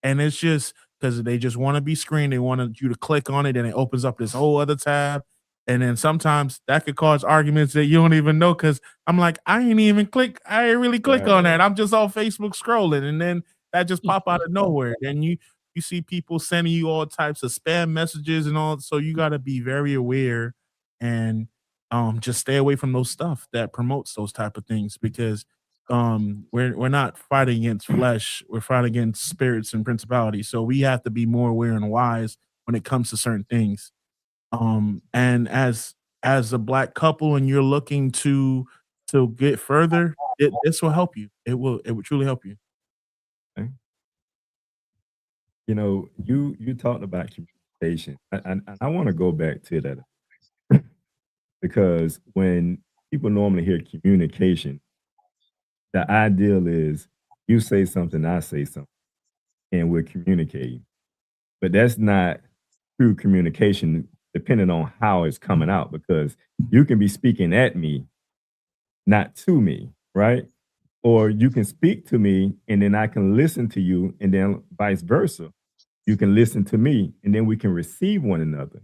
And it's just because they just want to be screened. They wanted you to click on it, and it opens up this whole other tab. And then sometimes that could cause arguments that you don't even know. Because I'm like, I ain't really click Right. on that. I'm just on Facebook scrolling, and then that just pop out of nowhere. And you see people sending you all types of spam messages and all. So you got to be very aware, and just stay away from those stuff that promotes those type of things, because we're not fighting against flesh, we're fighting against spirits and principalities, so we have to be more aware and wise when it comes to certain things. And as a black couple and you're looking to get further, this will help you. It will truly help you. Okay. You know, you talked about communication. Patient. I want to go back to that because when people normally hear communication, the ideal is you say something, I say something, and we're communicating. But that's not true communication, depending on how it's coming out, because you can be speaking at me, not to me, right? Or you can speak to me and then I can listen to you, and then vice versa. You can listen to me and then we can receive one another.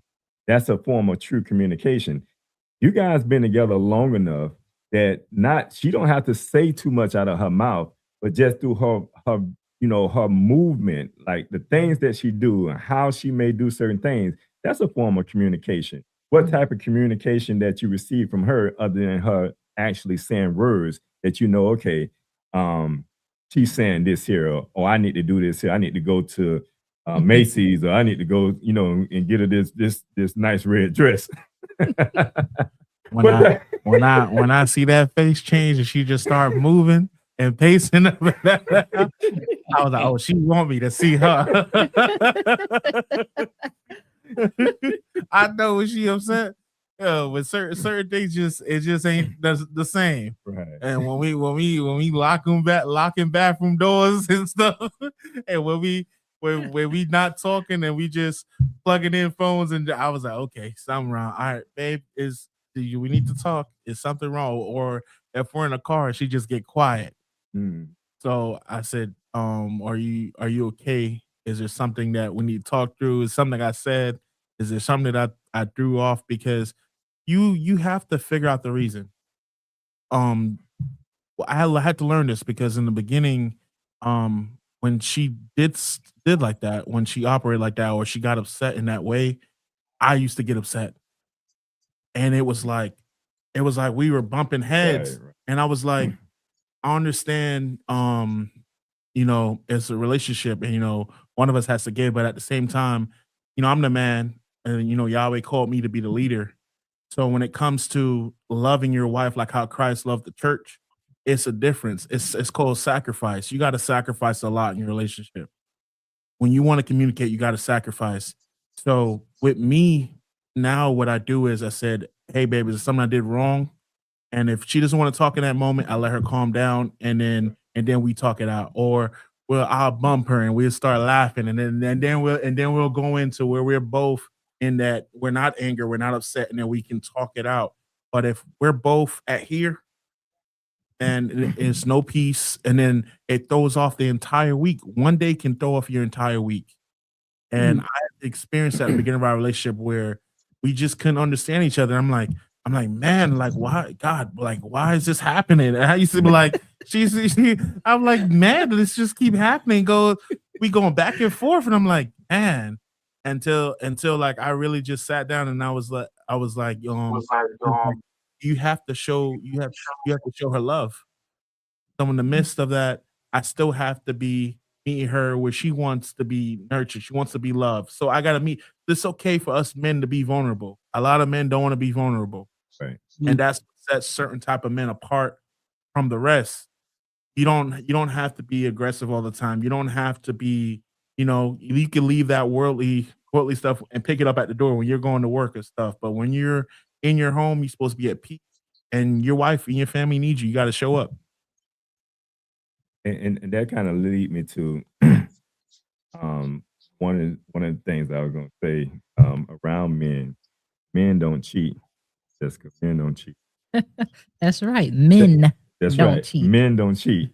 That's a form of true communication. You guys been together long enough that not she don't have to say too much out of her mouth, but just through her movement, like the things that she do and how she may do certain things, that's a form of communication. What type of communication that you receive from her other than her actually saying words that okay, um, she's saying this here, or I need to do this here. I need to go to Macy's, or I need to go, and get her this nice red dress. When But I that, when I see that face change and she just start moving and pacing up and down, I was like, "Oh, she want me to see her." I know when she upset. With certain things, it just ain't the same. right. And when we locking bathroom doors and stuff, and when we not talking and we just plugging in phones, and I was like, okay, something wrong. All right, babe, we need to talk? Is something wrong? Or if we're in a car, she just get quiet. Mm, So I said, are you okay? Is there something that we need to talk through? Is something I said? Is there something that I threw off? Because you have to figure out the reason. Um, I had to learn this because in the beginning, when she did like that, when she operated like that, or she got upset in that way, I used to get upset, and it was like we were bumping right, heads, right. and I was like, I understand, it's a relationship and, one of us has to give, but at the same time, I'm the man and, Yahweh called me to be the leader. So when it comes to loving your wife like how Christ loved the church, it's a difference. It's called sacrifice. You got to sacrifice a lot in your relationship. When you want to communicate, you got to sacrifice. So with me now, what I do is I said, "Hey, baby, is there something I did wrong?" And if she doesn't want to talk in that moment, I let her calm down and then we talk it out. Or well, I'll bump her and we'll start laughing and then we'll go into where we're both in that we're not angry, we're not upset, and then we can talk it out. But if we're both at here and it's no peace, and then it throws off the entire week. One day can throw off your entire week. And I experienced that at the beginning of our relationship where we just couldn't understand each other. I'm like, man, like why God, like why is this happening? And I used to be like, I'm like, man, this just keep happening. We going back and forth, and I'm like, man, until like I really just sat down and I was like, you have to show you have to show her love. So in the midst of that, I still have to be meeting her where she wants to be nurtured. She wants to be loved. So I gotta meet. It's okay for us men to be vulnerable. A lot of men don't want to be vulnerable, Right. and that's what sets certain type of men apart from the rest. You don't have to be aggressive all the time. You don't have to be. You can leave that worldly stuff and pick it up at the door when you're going to work and stuff. But when you're in your home, you're supposed to be at peace, and your wife and your family need you. You got to show up. And that kind of lead me to one of the things I was gonna say around men. Men don't cheat. Jessica, men don't cheat. That's right. That- Men That's don't right. cheat. Men don't cheat.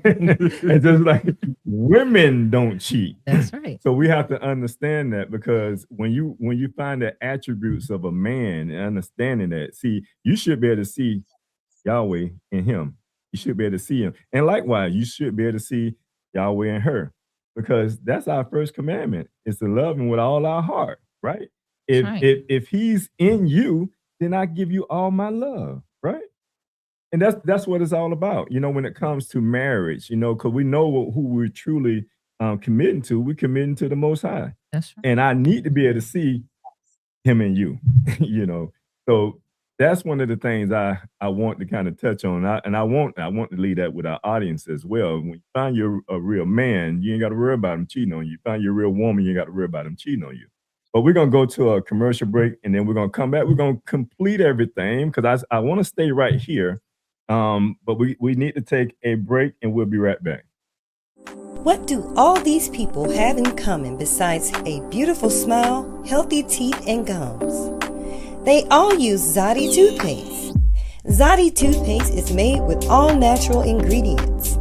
And just like women don't cheat. That's right. So we have to understand that, because when you find the attributes of a man and understanding that, see, you should be able to see Yahweh in him. You should be able to see him. And likewise, you should be able to see Yahweh in her. Because that's our first commandment, is to love him with all our heart, right? That's If right. if if he's in you, then I give you all my love, right? And that's what it's all about, when it comes to marriage, because we know who we're truly committing to. We're committing to the Most High, That's right. and I need to be able to see him and you, you know. So that's one of the things I want to kind of touch on, and I want to leave that with our audience as well. When you find you're a real man, you ain't got to worry about him cheating on you. You find you're a real woman, you ain't got to worry about him cheating on you. But we're gonna go to a commercial break, and then we're gonna come back. We're gonna complete everything because I want to stay right here. But we need to take a break, and we'll be right back. What do all these people have in common besides a beautiful smile, healthy teeth, and gums? They all use Zadi toothpaste. Zadi toothpaste is made with all natural ingredients.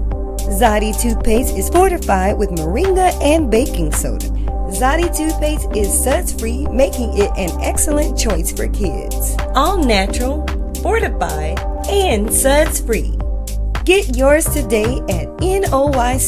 Zadi toothpaste is fortified with moringa and baking soda. Zadi toothpaste is suds-free, making it an excellent choice for kids. All natural, fortified, and suds-free. Get yours today at noystore.com.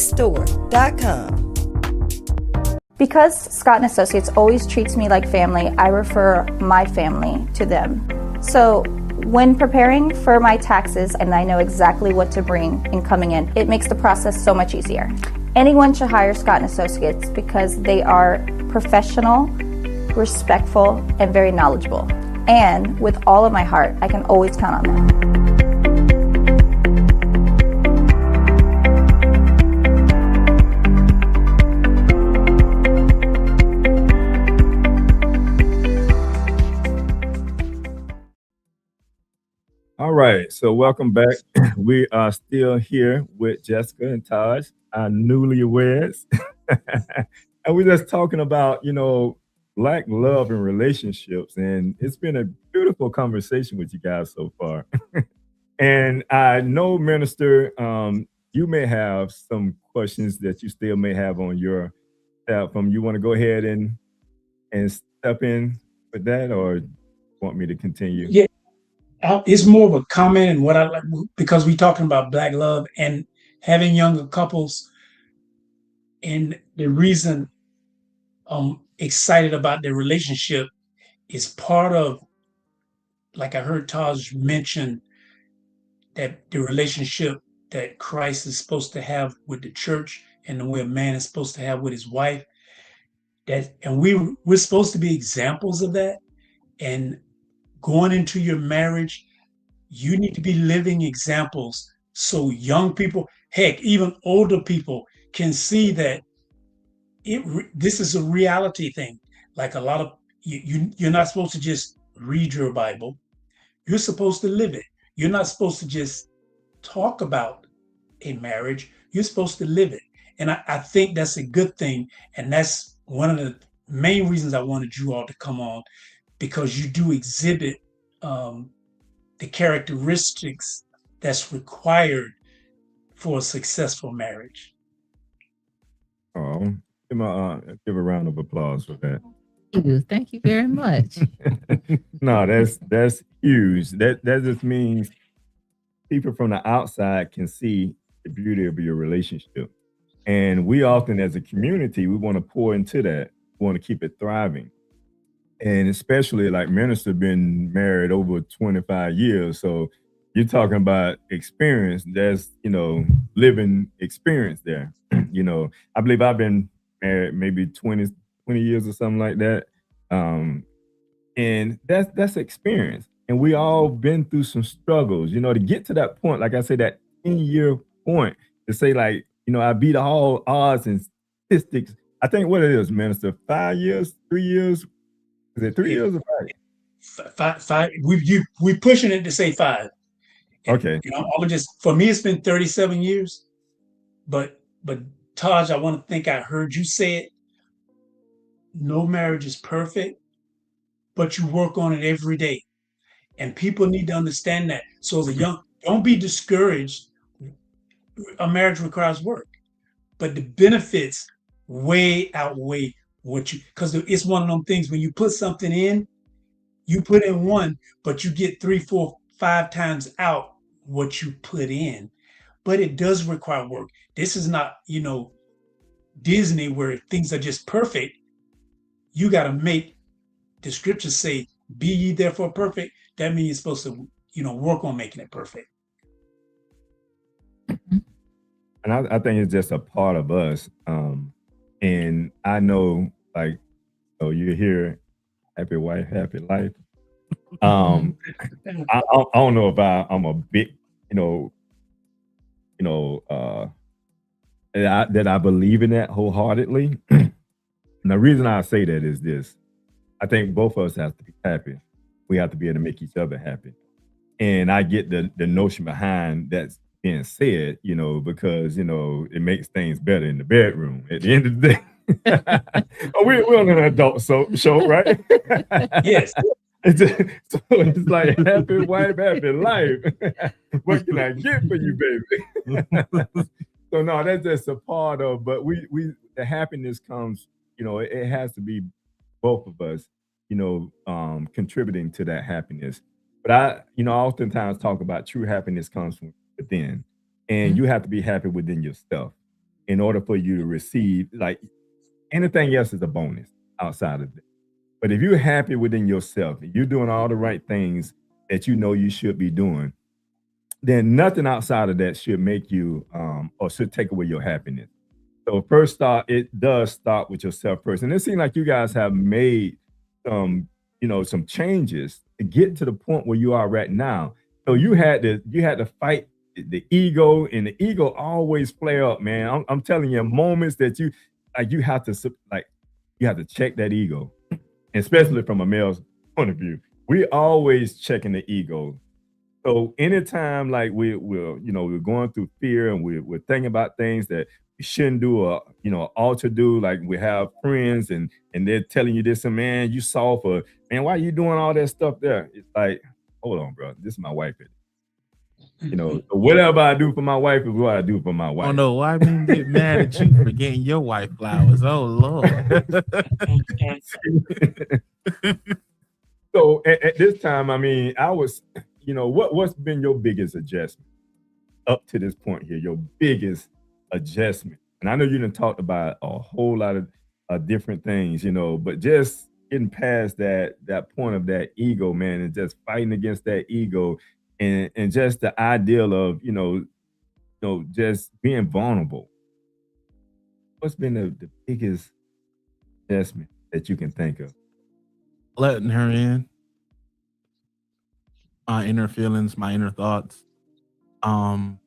Because Scott & Associates always treats me like family, I refer my family to them. So when preparing for my taxes and I know exactly what to bring in coming in, it makes the process so much easier. Anyone should hire Scott & Associates because they are professional, respectful, and very knowledgeable. And with all of my heart, I can always count on them. All right, so welcome back. We are still here with Jessica and Taj, our newlyweds. And we're just talking about, Black love and relationships. And it's been a beautiful conversation with you guys so far. And I know, Minister, you may have some questions that you still may have on your from. You want to go ahead and step in with that, or want me to continue? Yeah, it's more of a comment and what I like because we're talking about Black love and having younger couples. And the reason I'm excited about the relationship is part of, like I heard Taj mention, that the relationship that Christ is supposed to have with the church and the way a man is supposed to have with his wife. And we're supposed to be examples of that. And going into your marriage, you need to be living examples so young people, heck, even older people can see that this is a reality thing. Like a lot of you're not supposed to just read your Bible. You're supposed to live it. You're not supposed to just talk about a marriage. You're supposed to live it. And I think that's a good thing. And that's one of the main reasons I wanted you all to come on, because you do exhibit the characteristics that's required for a successful marriage. Oh, give a round of applause for that. Thank you very much. No, that's huge. That just means people from the outside can see the beauty of your relationship. And we often, as a community, we want to pour into that. We want to keep it thriving. And especially like Minister been married over 25 years. So you're talking about experience. There's, living experience there. I believe I've been married maybe 20 years or something like that. And that's experience. And we all been through some struggles, to get to that point, like I said, that 10-year point, to say like, I beat all odds and statistics. I think what it is, Minister, 5 years, 3 years. Is it 3 years or 5? Five. We pushing it to say 5. And, Okay. I'm just, for me, it's been 37 years. But Taj, I want to think I heard you say it. No marriage is perfect, but you work on it every day. And people need to understand that. So don't be discouraged. A marriage requires work, but the benefits way outweigh because it's one of them things when you put something in, you put in one, but you get 3, 4, 5 times out what you put in. But it does require work. This is not, Disney where things are just perfect. You got to make the scriptures say, "Be ye therefore perfect." That means you're supposed to, work on making it perfect. And I think it's just a part of us. And I know, like, you're here, happy wife, happy life. I don't know if I'm a big, that I believe in that wholeheartedly. And the reason I say that is this: I think both of us have to be happy. We have to be able to make each other happy. And I get the notion behind that's being said, because it makes things better in the bedroom. At the end of the day, oh, we're on an adult show, right? Yes. So it's like happy wife, happy life. What can I get for you, baby? So no, that's just a part of. But the happiness comes. It has to be both of us. Contributing to that happiness. But I oftentimes talk about true happiness comes from within, and you have to be happy within yourself in order for you to receive. Like anything else is a bonus outside of that. But if you're happy within yourself, and you're doing all the right things that you know you should be doing, then nothing outside of that should make you or should take away your happiness. So first start, it does start with yourself first. And it seems like you guys have made some changes to get to the point where you are right now. So you had to fight the ego, and the ego always flare up, man. I'm telling you, moments that you have to you have to check that ego, especially from a male's point of view. We always checking the ego. So anytime like we're going through fear and we're thinking about things that we shouldn't do or ought to do, like we have friends and they're telling you this, and man, you soft, or man, why are you doing all that stuff there? It's like, hold on, bro. This is my wife. So whatever I do for my wife is what I do for my Oh wife. no, why men get mad at you for getting your wife flowers? Oh Lord. So at this time, I mean, I was, what's been your biggest adjustment up to this point here? Your biggest adjustment, and I know you done talked about a whole lot of different things, but just getting past that point of that ego, man, and just fighting against that ego, and just the ideal of just being vulnerable. What's been the biggest adjustment that you can think of? Letting her in, my inner feelings, my inner thoughts. Um,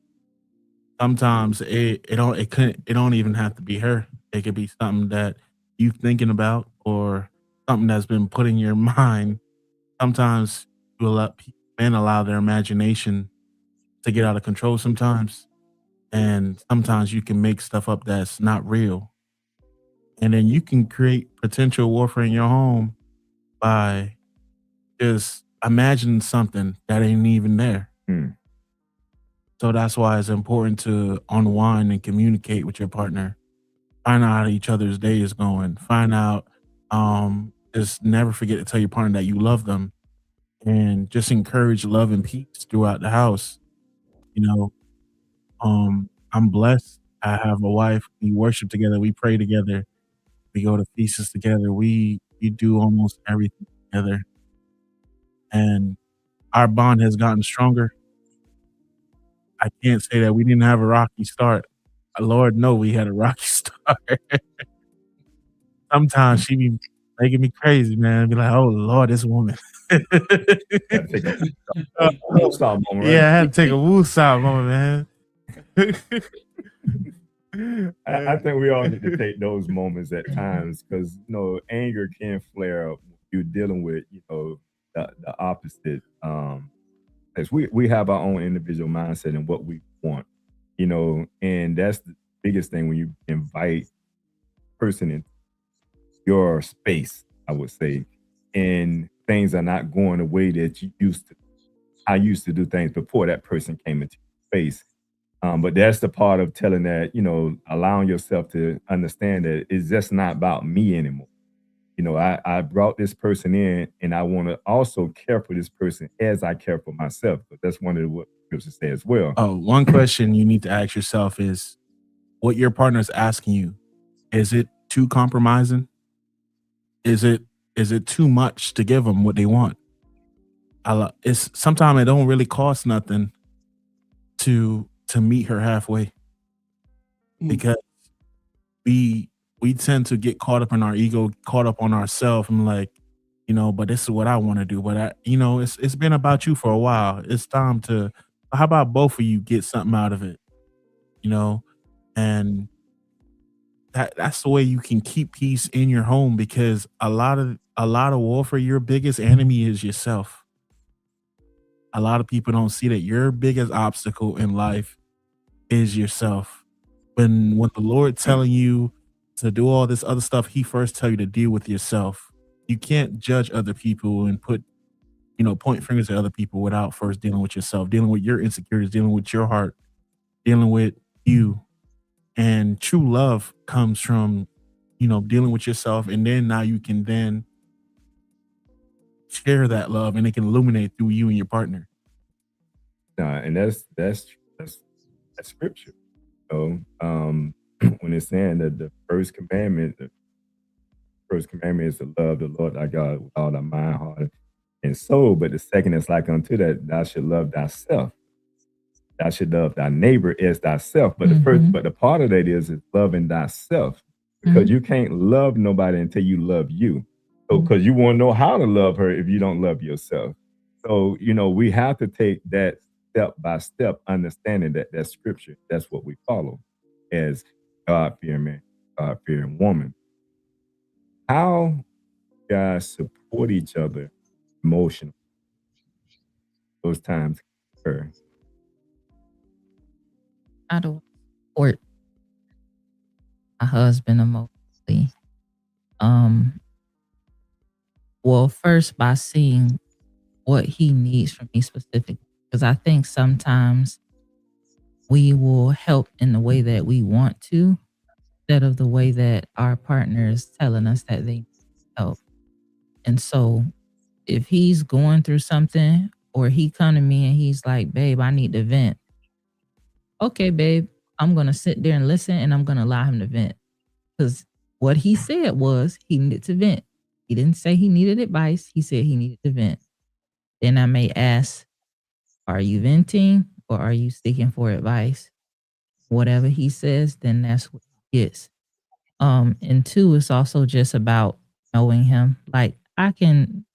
Sometimes it don't even have to be her. It could be something that you thinking about or something that's been put in your mind. Sometimes you let men allow their imagination to get out of control sometimes, and sometimes you can make stuff up that's not real, and then you can create potential warfare in your home by just imagining something that ain't even there. Hmm. So that's why it's important to unwind and communicate with your partner. Find out how each other's day is going. Find out, just never forget to tell your partner that you love them, and just encourage love and peace throughout the house. You know, I'm blessed. I have a wife. We worship together. We pray together. We go to feasts together. We do almost everything together, and our bond has gotten stronger. I can't say that we didn't have a rocky start. Lord, no, we had a rocky start. Sometimes she be making me crazy, man. Be like, "Oh Lord, this woman." Gotta take a stop moment, right? Yeah, I had to take a woo-saw moment, man. I think we all need to take those moments at times because anger can flare up when you're dealing with the opposite. As we have our own individual mindset and what we want, and that's the biggest thing when you invite person in your space, I would say, and things are not going the way that you used to. I used to do things before that person came into your space. But that's the part of telling that, allowing yourself to understand that it's just not about me anymore. I brought this person in and I want to also care for this person as I care for myself. But that's one of the what scripture say as well. Oh, one question you need to ask yourself is what your partner's asking you. Is it too compromising? Is it too much to give them what they want? It's sometimes it don't really cost nothing to meet her halfway, because we tend to get caught up in our ego, caught up on ourselves, and like, but this is what I want to do. But it's been about you for a while. It's time to. How about both of you get something out of it, you know, and that's the way you can keep peace in your home because a lot of warfare, your biggest enemy is yourself. A lot of people don't see that your biggest obstacle in life is yourself. When the Lord telling you to do all this other stuff, He first tell you to deal with yourself. You can't judge other people and put point fingers at other people without first dealing with yourself, dealing with your insecurities, dealing with your heart, dealing with you. And true love comes from, dealing with yourself. And then now you can then share that love and it can illuminate through you and your partner. And that's scripture. So when it's saying that the first commandment is to love the Lord thy God with all thy mind, heart, and soul. But the second is like unto that, thou should love thyself. Thou should love thy neighbor as thyself. But the part of that is loving thyself. Because you can't love nobody until you love you. So because you won't know how to love her if you don't love yourself. So, we have to take that step by step, understanding that that's scripture. That's what we follow as God-fearing man, God-fearing woman. How guys support each other emotionally? Those times occur. I don't support my husband emotionally. Well, first by seeing what he needs from me specifically, because I think sometimes we will help in the way that we want to, instead of the way that our partner is telling us that they need help. And so if he's going through something or he come to me and he's like, babe, I need to vent. Okay, babe, I'm going to sit there and listen and I'm going to allow him to vent. Because what he said was he needed to vent. He didn't say he needed advice. He said he needed to vent. Then I may ask, are you venting or are you seeking for advice? Whatever he says, then that's what he gets. And two, it's also just about knowing him. Like I can,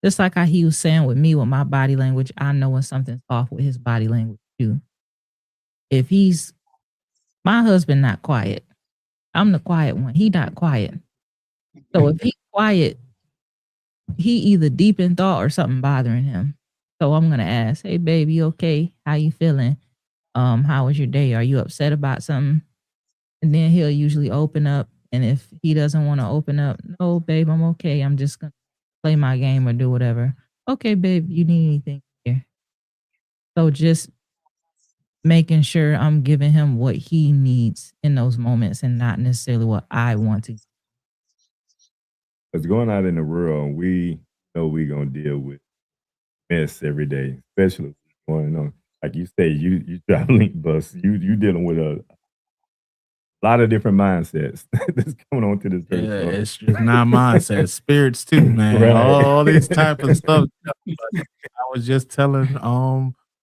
just like how he was saying with me with my body language, I know when something's off with his body language too. If my husband not quiet, I'm the quiet one. He not quiet. So if he's quiet, he either deep in thought or something bothering him. So I'm gonna ask, hey babe, you okay? How you feeling? How was your day? Are you upset about something? And then he'll usually open up. And if he doesn't want to open up, no, babe, I'm okay. I'm just gonna play my game or do whatever. Okay, babe, you need anything here? So just making sure I'm giving him what he needs in those moments and not necessarily what I want to. Because going out in the world, we know we're gonna deal with mess every day, especially going on. Like you say, you drive link bus, you dealing with a lot of different mindsets that's coming onto this earth. Yeah, So, it's just not mindset, it's spirits too, man. Right. All this type of stuff. I was just telling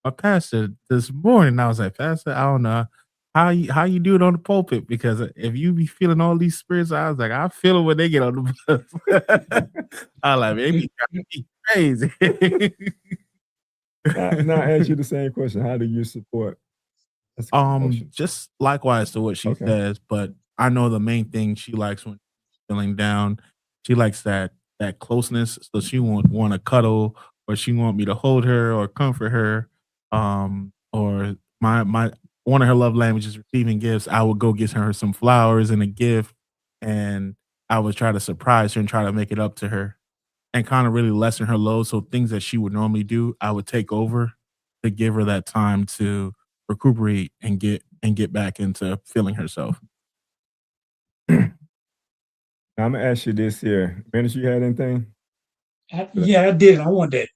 my pastor this morning. I was like, Pastor, I don't know how you do it on the pulpit because if you be feeling all these spirits, I was like, I feel it when they get on the bus. I was like, they be driving me crazy. now I ask you the same question. How do you support emotions? Just likewise to what she Okay. says, but I know the main thing she likes when she's feeling down, she likes that closeness. So she won't want to cuddle or she want me to hold her or comfort her. Or my one of her love languages receiving gifts. I would go get her some flowers and a gift, and I would try to surprise her and try to make it up to her and kind of really lessen her load. So things that she would normally do, I would take over to give her that time to recuperate and get back into feeling herself. Now, I'm gonna ask you this here. Menace, you had anything? Yeah, I did. I wanted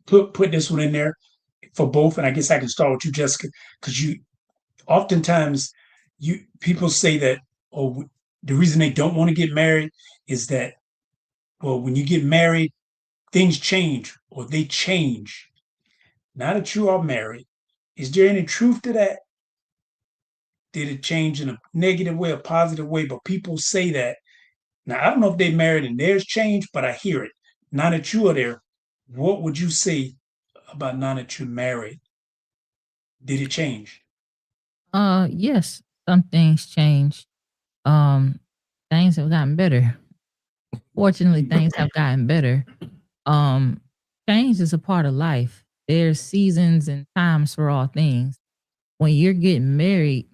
to put this one in there for both, and I guess I can start with you, Jessica, because you oftentimes people say that the reason they don't want to get married is that when you get married, things change or they change. Now that you are married, is there any truth to that? Did it change in a negative way, a positive way? But people say that. Now, I don't know if they married and theirs changed, but I hear it. Now that you are there, what would you say about now that you're married? Did it change? Yes, some things change. um, things have gotten better. Fortunately, things have gotten better. Um, Change is a part of life. There's seasons and times for all things. When you're getting married,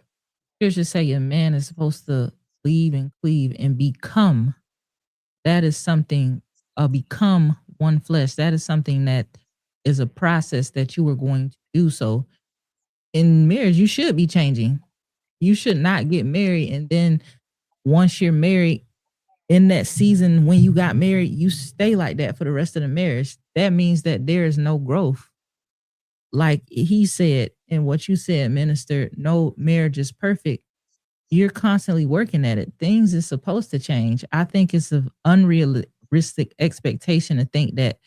scriptures say a man is supposed to leave and cleave and become. That is something, become one flesh. That is something that is a process that you are going to do. So in marriage, you should be changing. You should not get married and then once you're married, in that season when you got married, you stay like that for the rest of the marriage. That means that there is no growth. Like he said, and what you said, minister, no marriage is perfect. You're constantly working at it. Things is supposed to change. I think it's an unrealistic expectation to think that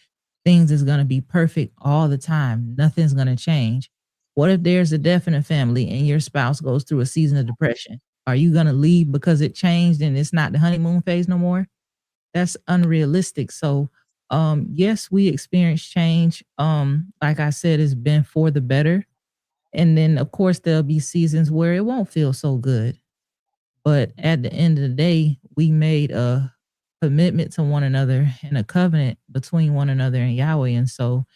things is going to be perfect all the time. Nothing's going to change. What if there's a death in a family and your spouse goes through a season of depression? Are you going to leave because it changed and it's not the honeymoon phase no more? That's unrealistic. So, yes, we experience change. Like I said, it's been for the better. And then, of course, there'll be seasons where it won't feel so good. But at the end of the day, we made a commitment to one another and a covenant between one another and Yahweh. And so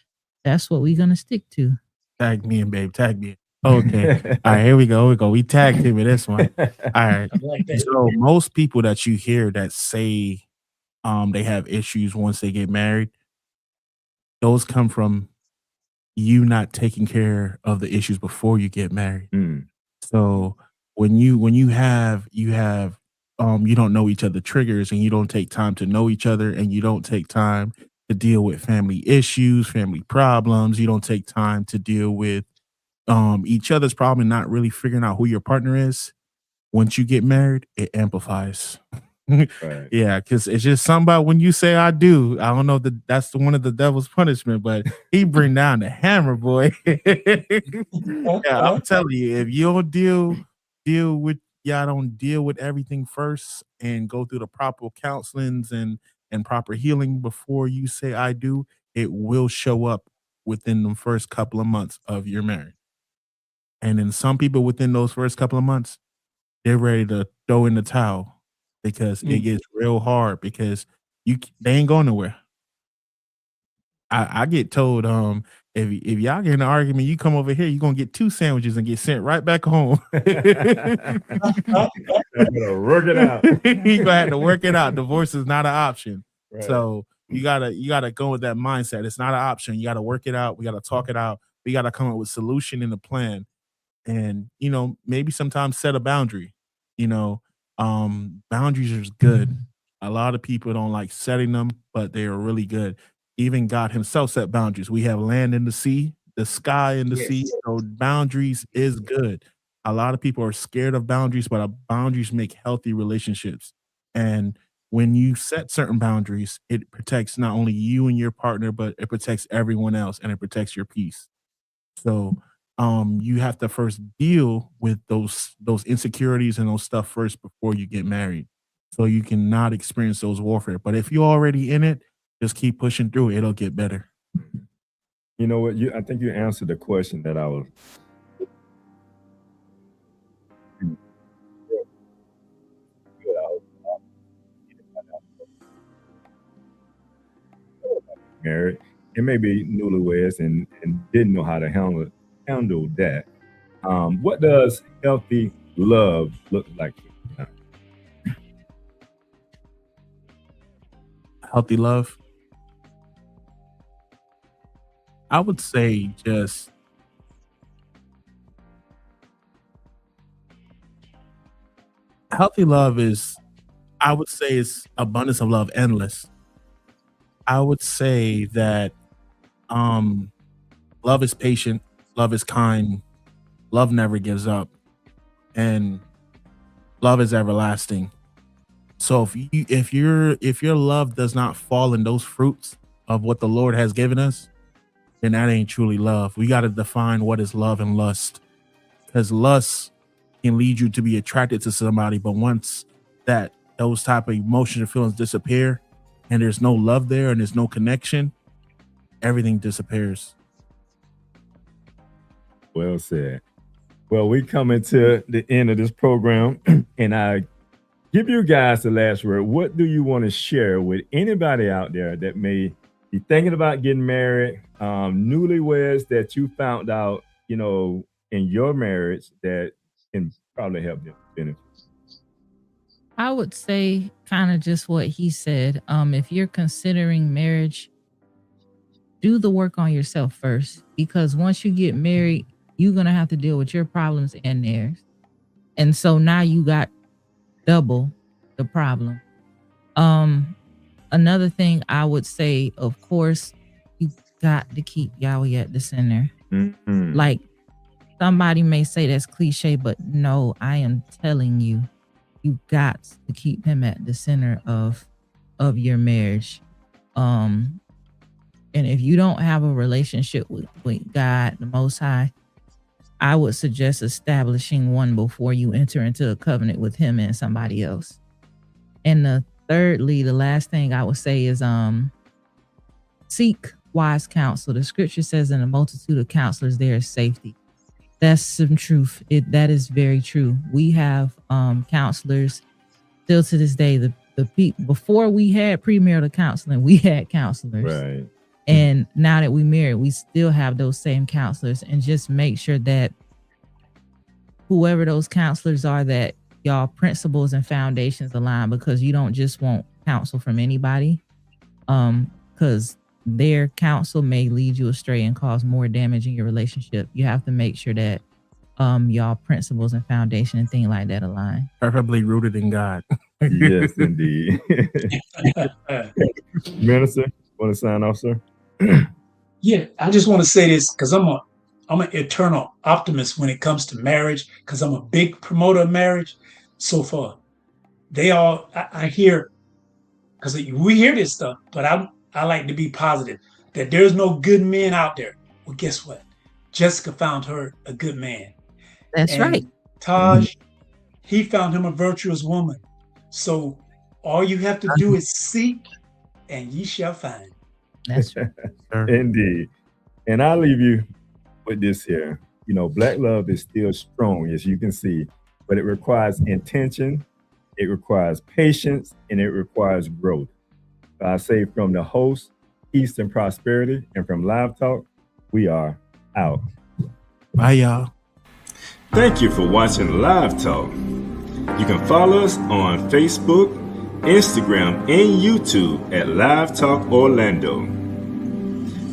that's what we're going to stick to. Tag me in, babe. Tag me in. Okay. All right, here we go. We tag team with this one. All right. I like that. So most people that you hear that say they have issues once they get married, those come from you not taking care of the issues before you get married. Mm. So when you have you don't know each other triggers and you don't take time to know each other and you don't take time to deal with family issues, family problems, you don't take time to deal with each other's problem and not really figuring out who your partner is. Once you get married, it amplifies. Right. Yeah, because it's just something about when you say I do. I don't know that that's one of the devil's punishment, but he bring down the hammer, boy. Yeah, I'm telling you, if you don't deal with y'all don't deal with everything first and go through the proper counselings and proper healing before you say I do, it will show up within the first couple of months of your marriage. And then some people within those first couple of months, they're ready to throw in the towel because it gets real hard because they ain't going nowhere. I get told if y'all get in an argument, you come over here, you're gonna get 2 sandwiches and get sent right back home. I gotta work it out. You gonna have to work it out. Divorce is not an option. Right. So you gotta go with that mindset. It's not an option. You gotta work it out. We gotta talk it out. We gotta come up with solution and a plan. And maybe sometimes set a boundary. Boundaries are good. A lot of people don't like setting them, but they are really good. Even God himself set boundaries. We have land in the sea, the sky in the sea. Yes. So boundaries is good. A lot of people are scared of boundaries, but boundaries make healthy relationships. And when you set certain boundaries, it protects not only you and your partner, but it protects everyone else and it protects your peace. So you have to first deal with those insecurities and those stuff first before you get married. So you cannot experience those warfare. But if you're already in it, just keep pushing through. It'll get better. You know what? I think you answered the question that I was. Married and maybe newlyweds and didn't know how to handle that. What does healthy love look like? Healthy love. I would say just healthy love is I would say it's abundance of love, endless. I would say that um love is patient, love is kind, love never gives up, and love is everlasting. So if your love does not fall in those fruits of what the Lord has given us, then that ain't truly love. We got to define what is love and lust, because lust can lead you to be attracted to somebody, but once that those type of emotions and feelings disappear, and there's no love there and there's no connection, everything disappears. Well said. Well, we coming to the end of this program, and I give you guys the last word. What do you want to share with anybody out there that may be thinking about getting married, newlyweds that you found out, in your marriage that can probably help them benefit? I would say kind of just what he said. If you're considering marriage, do the work on yourself first, because once you get married, you're gonna have to deal with your problems and theirs. And so now you got double the problem. Another thing I would say, of course, you got to keep Yahweh at the center. Mhm. Like, somebody may say that's cliche, but no, I am telling you, you got to keep him at the center of your marriage. And if you don't have a relationship with God, the Most High, I would suggest establishing one before you enter into a covenant with him and somebody else. And thirdly, the last thing I would say is seek wise counsel. The scripture says, in a multitude of counselors there is safety. That's some truth. That is very true. We have counselors still to this day. The people before we had premarital counseling, we had counselors. Right. And now that we married, we still have those same counselors. And just make sure that whoever those counselors are, that y'all principles and foundations align, because you don't just want counsel from anybody, because their counsel may lead you astray and cause more damage in your relationship. You have to make sure that y'all principles and foundation and things like that align. Preferably rooted in God. Yes, indeed. Minister, want to sign off, sir? Yeah, I just want to say this because I'm an eternal optimist when it comes to marriage, because I'm a big promoter of marriage. So far, I hear, because we hear this stuff, but I like to be positive that there's no good men out there. Well, guess what? Jessica found her a good man. That's right. Taj, he found him a virtuous woman. So all you have to do is seek, and ye shall find. That's right. Indeed. And I'll leave you with this here. Black love is still strong, as you can see, but it requires intention, it requires patience, and it requires growth. So I say, from the host, Peace and Prosperity, and from Live Talk, we are out. Bye, y'all. Thank you for watching Live Talk. You can follow us on Facebook, Instagram, and YouTube at Live Talk Orlando.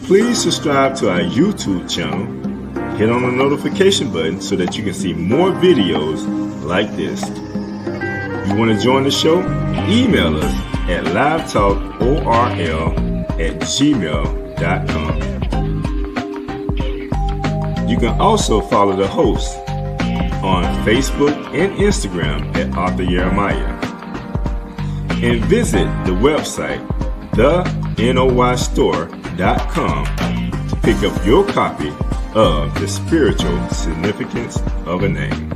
Please subscribe to our YouTube channel. Hit on the notification button so that you can see more videos like this. You want to join the show? Email us at livetalkorl@gmail.com. You can also follow the host on Facebook and Instagram at Arthur Jeremiah. And visit the website, thenoystore.com, to pick up your copy of The Spiritual Significance of a Name.